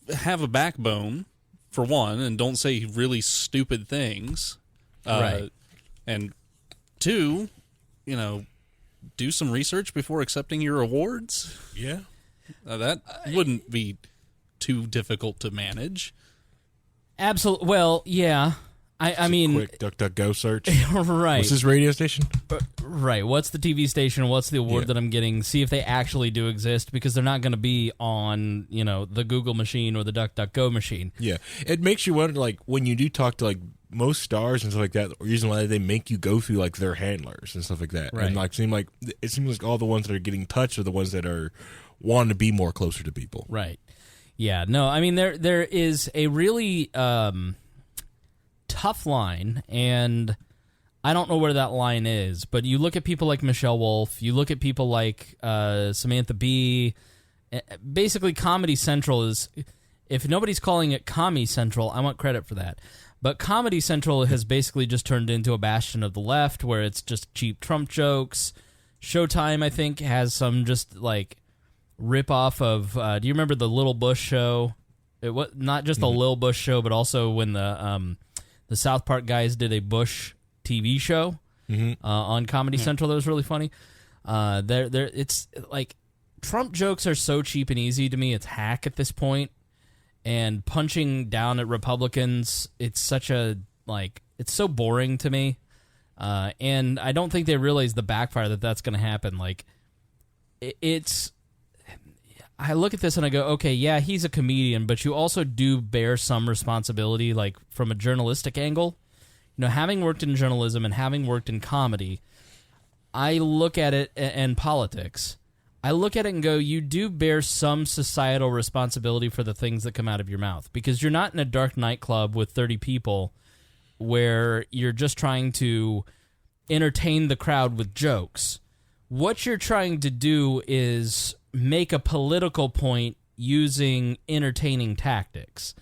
have a backbone, for one, and don't say really stupid things. Right. And two, do some research before accepting your awards. Yeah. That wouldn't be too difficult to manage. Absolutely. Well, yeah. I mean... quick DuckDuckGo search. Right. What's his radio station? Right. What's the TV station? What's the award that I'm getting? See if they actually do exist, because they're not going to be on, the Google machine or the DuckDuckGo machine. Yeah. It makes you wonder, like, when you do talk to, like, most stars and stuff like that, the reason why they make you go through, like, their handlers and stuff like that. Right. And, like, it seems like all the ones that are getting touched are the ones that are wanting to be more closer to people. Right. Yeah, no, I mean, there is a really tough line, and I don't know where that line is, but you look at people like Michelle Wolf, you look at people like Samantha Bee, basically Comedy Central is, if nobody's calling it Commie Central, I want credit for that, but Comedy Central has basically just turned into a bastion of the left, where it's just cheap Trump jokes. Showtime, I think, has some just, like, rip-off of, do you remember the Little Bush show? It was not just the Lil Bush show, but also when the South Park guys did a Bush TV show on Comedy Central. That was really funny. It's like, Trump jokes are so cheap and easy to me. It's hack at this point, and punching down at Republicans, it's such a, like, it's so boring to me. And I don't think they realize the backfire that's going to happen. Like, I look at this and I go, okay, yeah, he's a comedian, but you also do bear some responsibility, like, from a journalistic angle. Having worked in journalism and having worked in comedy, I look at it, and politics, I look at it and go, you do bear some societal responsibility for the things that come out of your mouth, because you're not in a dark nightclub with 30 people where you're just trying to entertain the crowd with jokes. What you're trying to do is make a political point using entertaining tactics.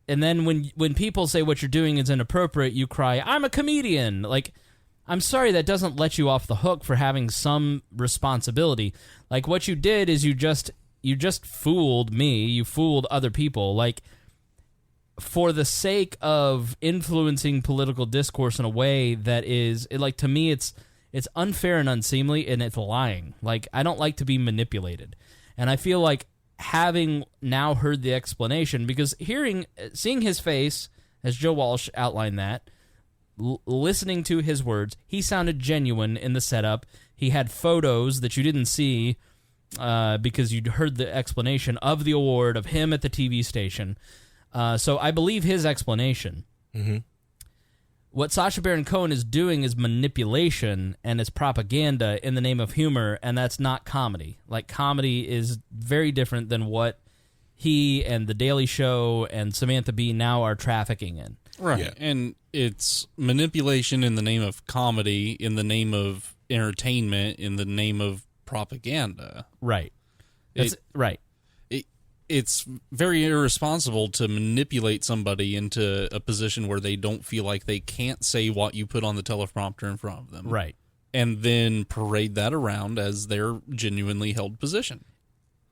And then when people say what you're doing is inappropriate, you cry, I'm a comedian. Like, I'm sorry, that doesn't let you off the hook for having some responsibility. Like, what you did is you just fooled me, you fooled other people. Like, for the sake of influencing political discourse in a way that is, like, to me, it's unfair and unseemly, and it's lying. Like, I don't like to be manipulated. And I feel like, having now heard the explanation, because seeing his face, as Joe Walsh outlined that, listening to his words, he sounded genuine in the setup. He had photos that you didn't see because you'd heard the explanation of the award, of him at the TV station. So I believe his explanation. What Sacha Baron Cohen is doing is manipulation and is propaganda in the name of humor, and that's not comedy. Like, comedy is very different than what he and The Daily Show and Samantha Bee now are trafficking in. Right. Yeah. And it's manipulation in the name of comedy, in the name of entertainment, in the name of propaganda. Right. Right. It's very irresponsible to manipulate somebody into a position where they don't feel like they can't say what you put on the teleprompter in front of them. Right. And then parade that around as their genuinely held position.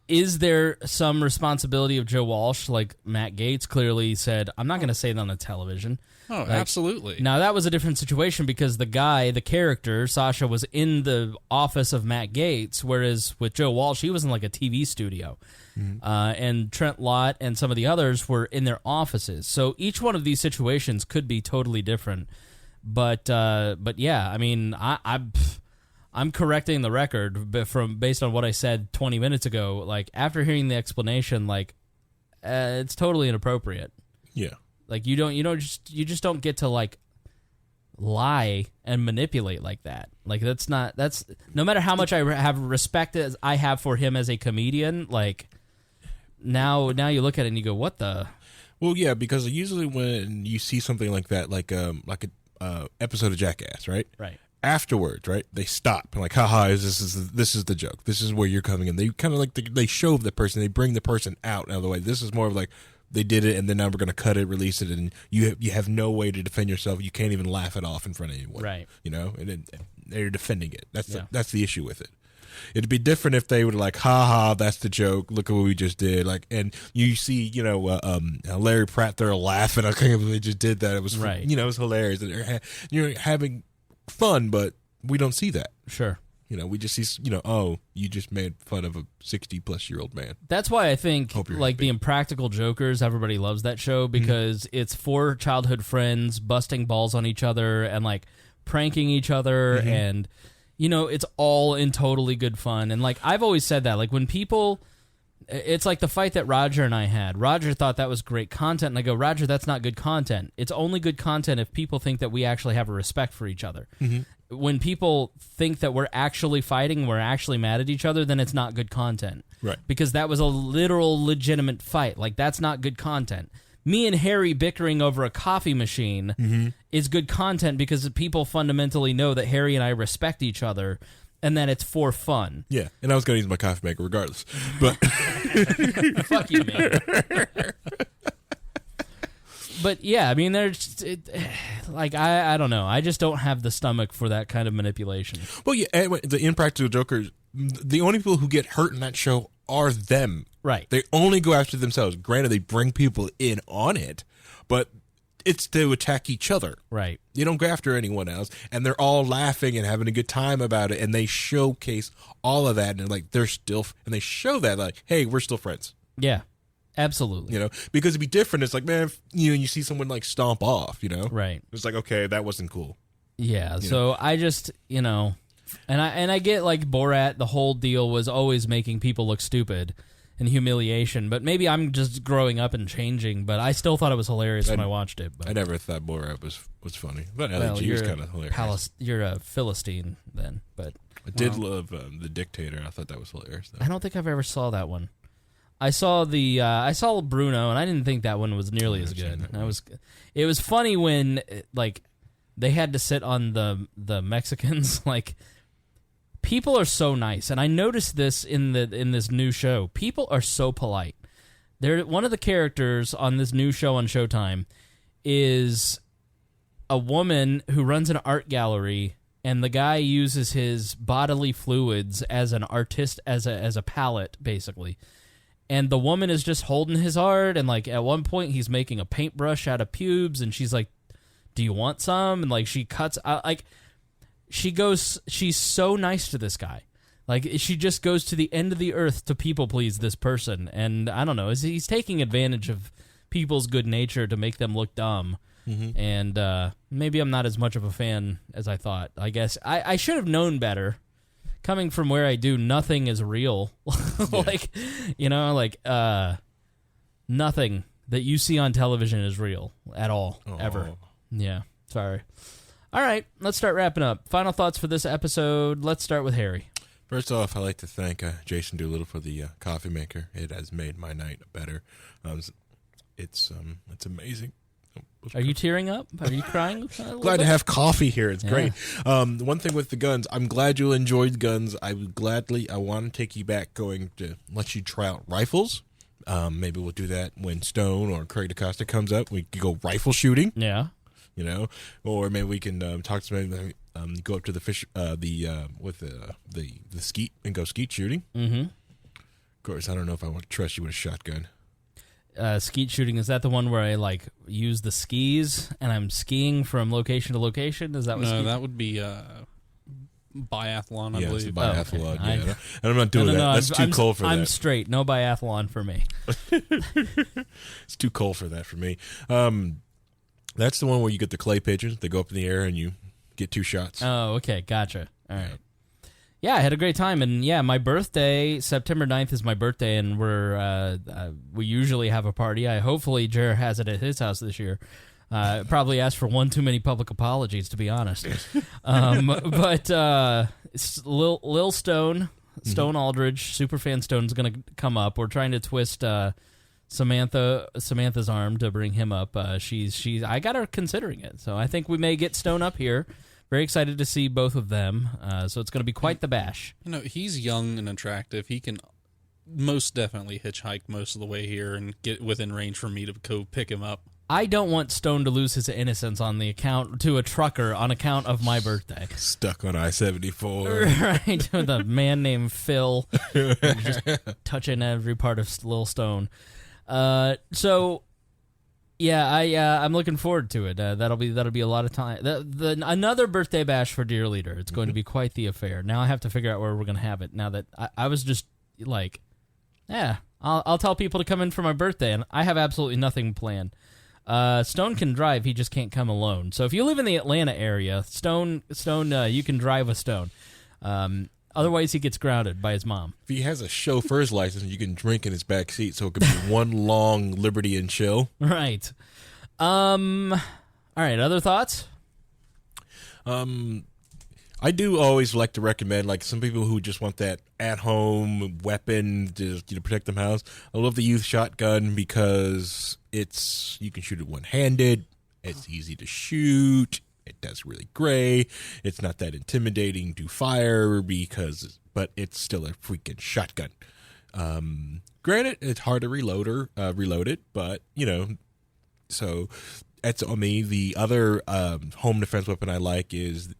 Is there some responsibility of Joe Walsh? Like, Matt Gaetz clearly said, I'm not going to say that on the television. Oh, like, absolutely. Now, that was a different situation because the character, Sacha, was in the office of Matt Gaetz, whereas with Joe Walsh, he was in like a TV studio. Mm-hmm. And Trent Lott and some of the others were in their offices. So each one of these situations could be totally different. But yeah, I mean, I'm correcting the record based on what I said 20 minutes ago. Like, after hearing the explanation, like, it's totally inappropriate. Yeah. Like, you just don't get to, like, lie and manipulate like that. Like, that's no matter how much I have respect as I have for him as a comedian, like, now you look at it and you go, what the? Well, yeah, because usually when you see something like that, like a episode of Jackass, right? Right. Afterwards, right? They stop and like, haha, this is the joke. This is where you're coming in. They kind of like they show the person. They bring the person out of the way. This is more of like they did it, and then now we're going to cut it, release it, and you have no way to defend yourself. You can't even laugh it off in front of anyone, right? You know, and then they're defending it. That's the issue with it. It'd be different if they were like, "Ha, that's the joke. Look at what we just did." Like, and you see, Larry Pratt there laughing. I can't believe they just did that. It was, right. It was hilarious. You're having fun, but we don't see that. Sure. We just see, oh, you just made fun of a 60-plus-year-old man. That's why I think, like, the Impractical Jokers, everybody loves that show because it's four childhood friends busting balls on each other and, like, pranking each other and, it's all in totally good fun. And, like, I've always said that. Like, when people... It's like the fight that Roger and I had. Roger thought that was great content, and I go, Roger, that's not good content. It's only good content if people think that we actually have a respect for each other. Mm-hmm. When people think that we're actually fighting, we're actually mad at each other, then it's not good content. Right. Because that was a literal, legitimate fight. Like, that's not good content. Me and Harry bickering over a coffee machine is good content because people fundamentally know that Harry and I respect each other and that it's for fun. Yeah, and I was going to use my coffee maker regardless. But fuck you, man. But yeah, I mean, I don't know. I just don't have the stomach for that kind of manipulation. Well, yeah, the Impractical Jokers, the only people who get hurt in that show are them. Right. They only go after themselves. Granted, they bring people in on it, but it's to attack each other. Right. You don't go after anyone else, and they're all laughing and having a good time about it, and they showcase all of that, and like they're still, and they show that like, hey, we're still friends. Yeah, absolutely. Because it'd be different. It's like, man, if, you see someone like stomp off, right? It's like, okay, that wasn't cool. Yeah. So I just, and I get like Borat. The whole deal was always making people look stupid and humiliation, but maybe I'm just growing up and changing, but I still thought it was hilarious when I watched it. But I never thought Borat was funny, but LG was kind of hilarious. You're a Philistine then, but I did love The Dictator. I thought that was hilarious, though. I don't think I've ever saw that one. I saw Bruno, and I didn't think that one was nearly as good. It was funny when like they had to sit on the Mexicans. Like, people are so nice, and I noticed this in this new show. People are so polite. One of the characters on this new show on Showtime is a woman who runs an art gallery, and the guy uses his bodily fluids as an artist, as a palette, basically. And the woman is just holding his art, and like at one point he's making a paintbrush out of pubes, and she's like, "Do you want some?" And like she cuts out, like she's so nice to this guy. Like, she just goes to the end of the earth to people please this person, and I don't know, he's taking advantage of people's good nature to make them look dumb. Mm-hmm. And maybe I'm not as much of a fan as I thought. I guess I should have known better. Coming from where I do, nothing is real. Nothing that you see on television is real at all, ever. Yeah. Sorry. All right, let's start wrapping up. Final thoughts for this episode. Let's start with Harry. First off, I'd like to thank Jason Doolittle for the coffee maker. It has made my night better. It's amazing. Are you tearing up? Are you crying? Glad to have coffee here. It's great. One thing with the guns, I'm glad you enjoyed guns. I want to take you back going to let you try out rifles. Maybe we'll do that when Stone or Craig DaCosta comes up. We could go rifle shooting. Yeah. Or maybe we can talk to somebody, go up to the fish, with the skeet and go skeet shooting. Mm-hmm. Of course, I don't know if I want to trust you with a shotgun. Skeet shooting, is that the one where I use the skis and I'm skiing from location to location? Is that what? No, that would be biathlon. I believe. It's a biathlon. Oh, okay. And I'm not doing that. That's too cold for that. I'm straight. No biathlon for me. It's too cold for that for me. That's the one where you get the clay pigeons. They go up in the air and you get 2 shots. Oh, okay. Gotcha. All right. Yeah, I had a great time. And yeah, my birthday, September 9th is my birthday, and we usually have a party. Hopefully Jer has it at his house this year. Probably asked for one too many public apologies, to be honest. But Lil Stone, Aldridge, Superfan Stone's going to come up. We're trying to twist Samantha's arm to bring him up. I got her considering it, so I think we may get Stone up here. Very excited to see both of them. So it's going to be quite the bash. He's young and attractive. He can most definitely hitchhike most of the way here and get within range for me to go pick him up. I don't want Stone to lose his innocence on the account to a trucker on account of my birthday. Stuck on I-74. Right, with a man named Phil just touching every part of Lil Stone. So yeah, I'm looking forward to it. That'll be a lot of time. Another birthday bash for Dear Leader. It's going to be quite the affair. Now I have to figure out where we're going to have it. Now that I was just like, I'll tell people to come in for my birthday, and I have absolutely nothing planned. Stone can drive; he just can't come alone. So if you live in the Atlanta area, Stone, you can drive with Stone. Otherwise, he gets grounded by his mom. If he has a chauffeur's license, you can drink in his back seat, so it could be one long liberty and chill. Right. All right. Other thoughts? I do always like to recommend, some people who just want that at-home weapon to protect their house. I love the youth shotgun because you can shoot it one-handed. It's easy to shoot. It does really great. It's not that intimidating to fire but it's still a freaking shotgun. Granted, it's hard to reload it, but so that's on me. The other home defense weapon I like is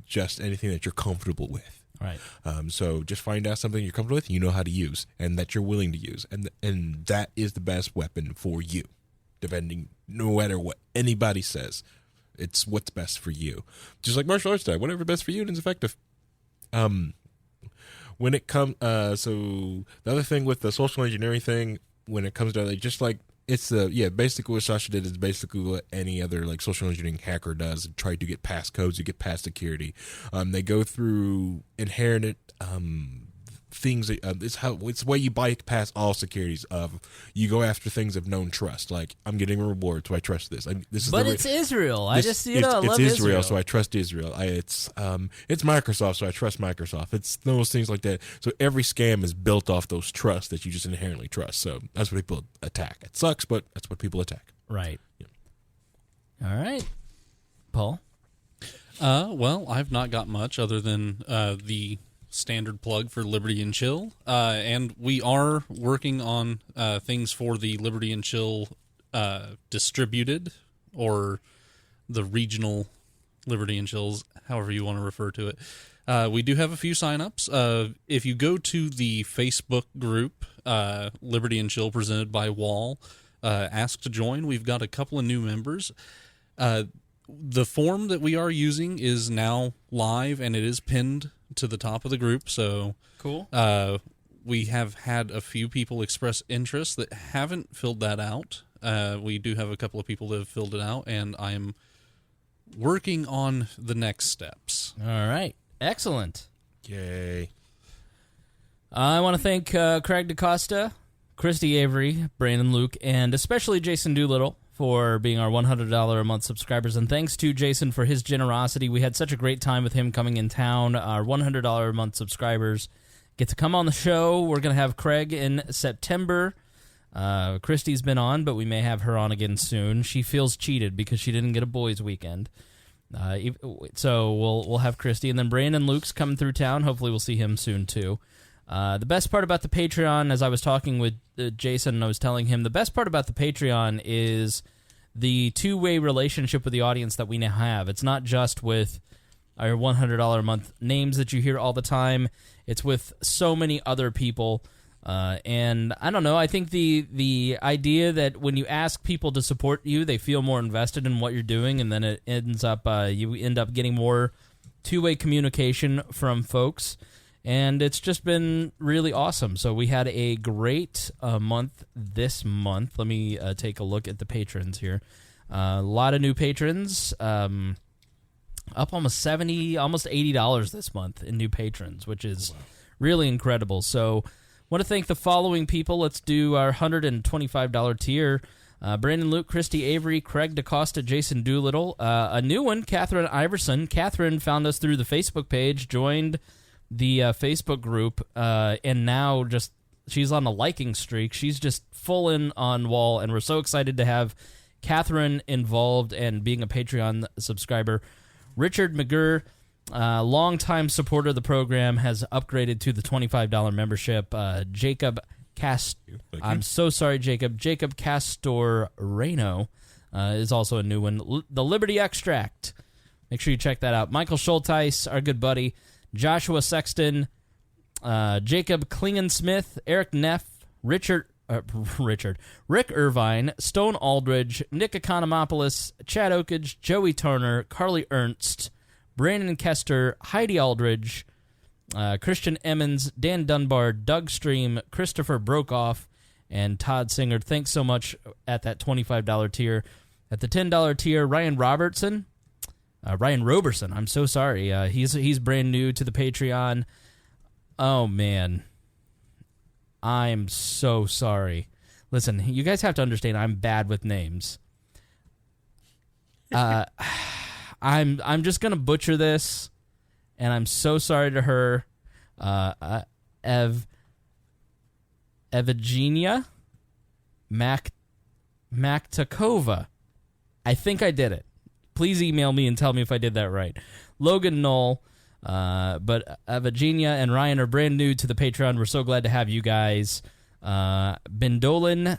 just anything that you're comfortable with. Right. So just find out something you're comfortable with, you know how to use, and that you're willing to use, and that is the best weapon for you. Depending, no matter what anybody says. It's what's best for you. Just like martial arts style. Whatever's best for you is effective. When it comes... so the other thing with the social engineering thing, when it comes down to basically what Sacha did is basically what any other social engineering hacker does. Try to get past codes, you get past security. They go through inherent things. It's the way you bypass all securities. You go after things of known trust. Like, I'm getting a reward, so I trust this. It's Israel. I love Israel. Israel, so I trust Israel. It's Microsoft, so I trust Microsoft. It's those things like that. So every scam is built off those trusts that you just inherently trust. So that's what people attack. It sucks, but that's what people attack. Right. Yeah. All right, Paul. Well, I've not got much other than the standard plug for Liberty and Chill, and we are working on things for the Liberty and Chill distributed, or the regional Liberty and Chills, however you want to refer to it. We do have a few signups. If you go to the Facebook group, Liberty and Chill presented by Wall, ask to join. We've got a couple of new members. The form that we are using is now live, and it is pinned to the top of the group. So cool. We have had a few people express interest that haven't filled that out. We do have a couple of people that have filled it out, and I'm working on the next steps. All right. Excellent. Yay. I want to thank Craig DaCosta, Christy Avery, Brandon Luke, and especially Jason Doolittle for being our $100 a month subscribers. And thanks to Jason for his generosity. We had such a great time with him coming in town. Our $100 a month subscribers get to come on the show. We're going to have Craig in September. Christy's been on, but we may have her on again soon. She feels cheated because she didn't get a boys' weekend. So we'll have Christy. And then Brandon Luke's coming through town. Hopefully we'll see him soon, too. The best part about the Patreon, as I was talking with Jason and I was telling him, the best part about the Patreon is the two-way relationship with the audience that we now have. It's not just with our $100 a month names that you hear all the time. It's with so many other people. And I don't know, I think the idea that when you ask people to support you, they feel more invested in what you're doing, and then it ends up, you end up getting more two-way communication from folks. And it's just been really awesome. So we had a great month this month. Let me take a look at the patrons here. A lot of new patrons, up almost $70, almost $80 this month in new patrons, which is really incredible. So want to thank the following people. Let's do our $125 tier. Brandon Luke, Christy Avery, Craig DaCosta, Jason Doolittle. A new one, Catherine Iverson. Catherine found us through the Facebook page, joined the Facebook group, and now just she's on a liking streak. She's just full in on wall, and we're so excited to have Catherine involved and being a Patreon subscriber. Richard McGurr, longtime supporter of the program, has upgraded to the $25 membership. Jacob I'm so sorry, Jacob. Jacob Castoreno is also a new one. The Liberty Extract. Make sure you check that out. Michael Schulteis, our good buddy. Joshua Sexton, Jacob Klingensmith, Eric Neff, Rick Irvine, Stone Aldridge, Nick Economopoulos, Chad Oakage, Joey Turner, Carly Ernst, Brandon Kester, Heidi Aldridge, Christian Emmons, Dan Dunbar, Doug Stream, Christopher Brokoff, and Todd Singer. Thanks so much at that $25 tier. At the $10 tier, Ryan Robertson, I'm so sorry. He's brand new to the Patreon. Oh, man. I'm so sorry. Listen, you guys have to understand I'm bad with names. I'm just going to butcher this, and I'm so sorry to her. Evgenia Maktakova. I think I did it. Please email me and tell me if I did that right. Logan Knoll, but Evgenia and Ryan are brand new to the Patreon. We're so glad to have you guys. Ben Dolan,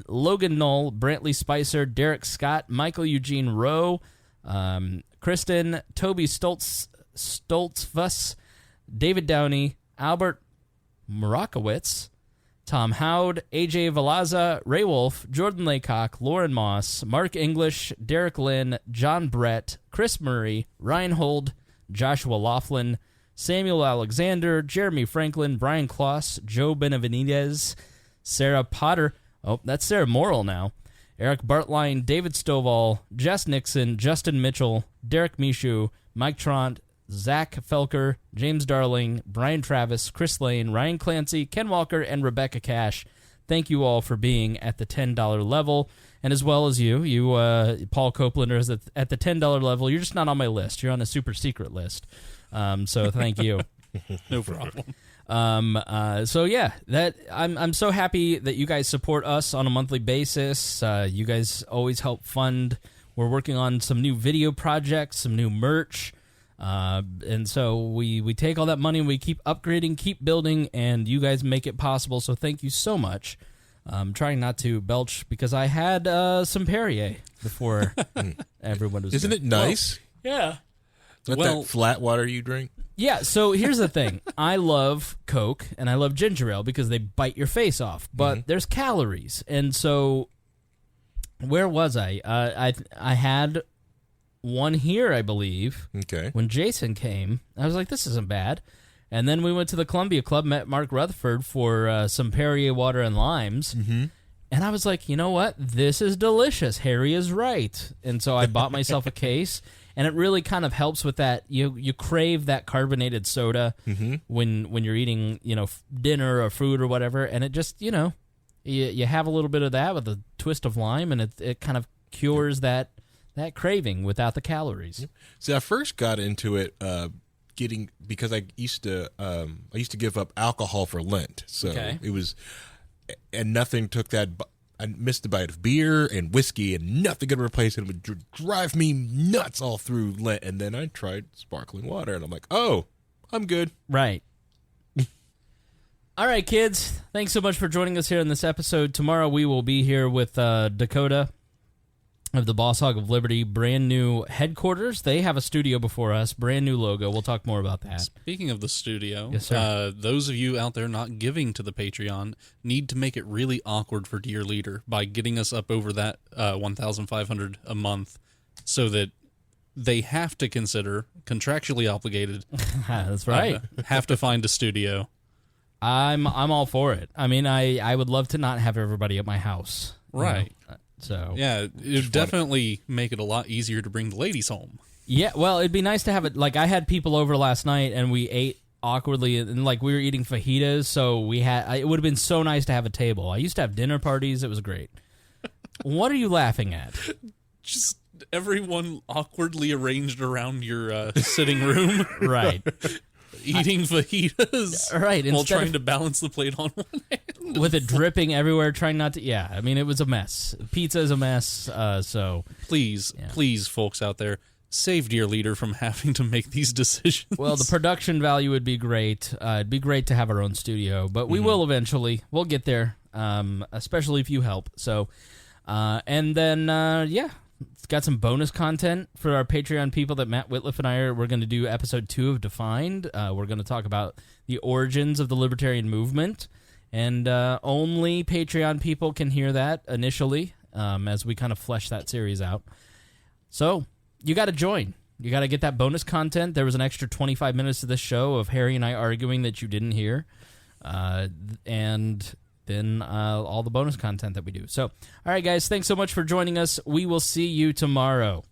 Logan Knoll, Brantley Spicer, Derek Scott, Michael Eugene Rowe, Kristen, Toby Stoltzfuss, David Downey, Albert Morakowitz, Tom Howd, AJ Valaza, Ray Wolf, Jordan Laycock, Lauren Moss, Mark English, Derek Lynn, John Brett, Chris Murray, Ryan Hold, Joshua Laughlin, Samuel Alexander, Jeremy Franklin, Brian Kloss, Joe Benavidez, Sarah Potter, that's Sarah Morrill now, Eric Bartline, David Stovall, Jess Nixon, Justin Mitchell, Derek Mishu, Mike Tront, Zach Felker, James Darling, Brian Travis, Chris Lane, Ryan Clancy, Ken Walker, and Rebecca Cash. Thank you all for being at the $10 level, and as well as you, Paul Copeland, is at the $10 level. You're just not on my list. You're on a super secret list. So thank you. No problem. So yeah, I'm so happy that you guys support us on a monthly basis. You guys always help fund. We're working on some new video projects, some new merch. And so we take all that money and we keep upgrading, keep building, and you guys make it possible. So thank you so much. I'm trying not to belch because I had some Perrier before everyone was. Isn't it nice? Well, yeah. That flat water you drink? Yeah, so here's the thing. I love Coke and I love ginger ale because they bite your face off, but there's calories. And so where was I? I had one here, I believe. Okay. When Jason came, I was like, this isn't bad. And then we went to the Columbia Club, met Mark Rutherford for some Perrier water and limes. Mm-hmm. And I was like, you know what? This is delicious. Harry is right. And so I bought myself a case, and it really kind of helps with that. You crave that carbonated soda when you're eating, dinner or food or whatever, and it just, you have a little bit of that with a twist of lime, and it kind of cures that craving without the calories. See, I first got into it because I used to give up alcohol for Lent, so it was, and nothing took that. I missed a bite of beer and whiskey, and nothing could replace it. It would drive me nuts all through Lent, and then I tried sparkling water, and I'm like, oh, I'm good. Right. All right, kids. Thanks so much for joining us here in this episode. Tomorrow we will be here with Dakota of the Boss Hog of Liberty, brand new headquarters. They have a studio before us, brand new logo. We'll talk more about that. Speaking of the studio, yes, sir. Those of you out there not giving to the Patreon need to make it really awkward for Dear Leader by getting us up over that $1,500 a month, so that they have to consider, contractually obligated. That's right. Have to find a studio. I'm all for it. I mean, I would love to not have everybody at my house. Right. So yeah, it would definitely make it a lot easier to bring the ladies home. Yeah, well, it'd be nice to have it. Like, I had people over last night, and we ate awkwardly, and like we were eating fajitas, so it would have been so nice to have a table. I used to have dinner parties. It was great. What are you laughing at? Just everyone awkwardly arranged around your sitting room. Right. Eating fajitas, right? While trying to balance the plate on one hand, with it dripping everywhere, trying not to. Yeah, I mean, it was a mess. Pizza is a mess. So please, folks out there, save Dear Leader from having to make these decisions. Well, the production value would be great. It'd be great to have our own studio, but we will eventually. We'll get there, especially if you help. So, and then it's got some bonus content for our Patreon people that Matt Whitliff and I are. We're going to do episode 2 of Defined. We're going to talk about the origins of the libertarian movement, and only Patreon people can hear that initially as we kind of flesh that series out. So you got to join. You got to get that bonus content. There was an extra 25 minutes of this show of Harry and I arguing that you didn't hear, and then all the bonus content that we do. So, all right, guys, thanks so much for joining us. We will see you tomorrow.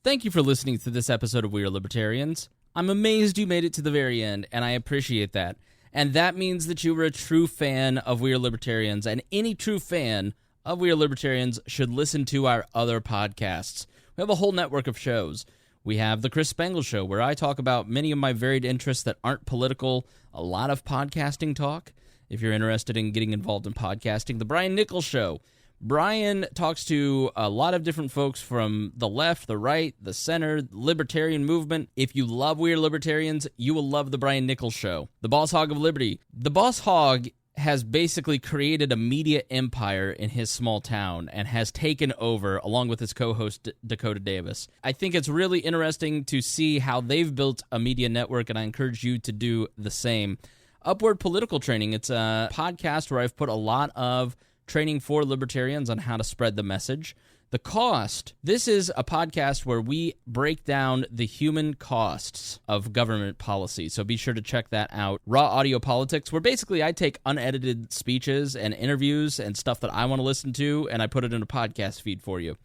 Thank you for listening to this episode of We Are Libertarians. I'm amazed you made it to the very end, and I appreciate that. And that means that you were a true fan of We Are Libertarians, and any true fan of We Are Libertarians should listen to our other podcasts. We have a whole network of shows. We have the Chris Spangle Show, where I talk about many of my varied interests that aren't political, a lot of podcasting talk. If you're interested in getting involved in podcasting, the Brian Nichols Show. Brian talks to a lot of different folks from the left, the right, the center, the libertarian movement. If you love We Are Libertarians, you will love the Brian Nichols Show. The Boss Hog of Liberty. The Boss Hog has basically created a media empire in his small town and has taken over, along with his co-host Dakota Davis. I think it's really interesting to see how they've built a media network, and I encourage you to do the same. Upward Political Training. It's a podcast where I've put a lot of training for libertarians on how to spread the message. The Cost. This is a podcast where we break down the human costs of government policy, so be sure to check that out. Raw Audio Politics, where basically I take unedited speeches and interviews and stuff that I want to listen to, and I put it in a podcast feed for you.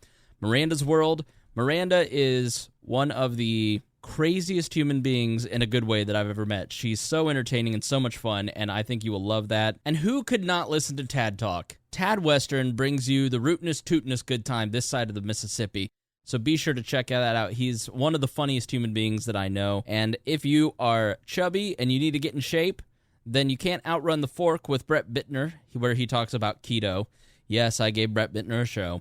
Miranda's World. Miranda is one of the craziest human beings in a good way that I've ever met. She's so entertaining and so much fun, and I think you will love that. And who could not listen to Tad Talk? Tad Western brings you the rootinest, tootinest good time this side of the Mississippi. So be sure to check that out. He's one of the funniest human beings that I know. And if you are chubby and you need to get in shape, then you can't outrun the fork with Brett Bittner, where he talks about keto. Yes, I gave Brett Bittner a show.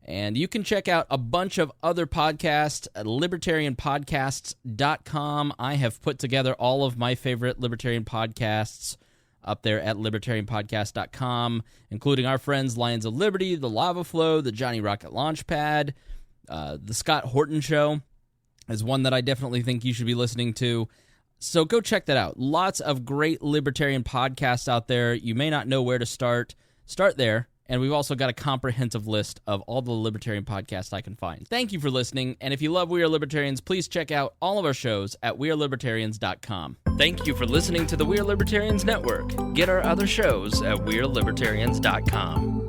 And you can check out a bunch of other podcasts at libertarianpodcasts.com. I have put together all of my favorite libertarian podcasts up there at libertarianpodcast.com, including our friends Lions of Liberty, The Lava Flow, The Johnny Rocket Launchpad. The Scott Horton Show is one that I definitely think you should be listening to. So go check that out. Lots of great libertarian podcasts out there. You may not know where to start. Start there. And we've also got a comprehensive list of all the libertarian podcasts I can find. Thank you for listening, and if you love We Are Libertarians, please check out all of our shows at wearelibertarians.com. Thank you for listening to the We Are Libertarians Network. Get our other shows at wearelibertarians.com.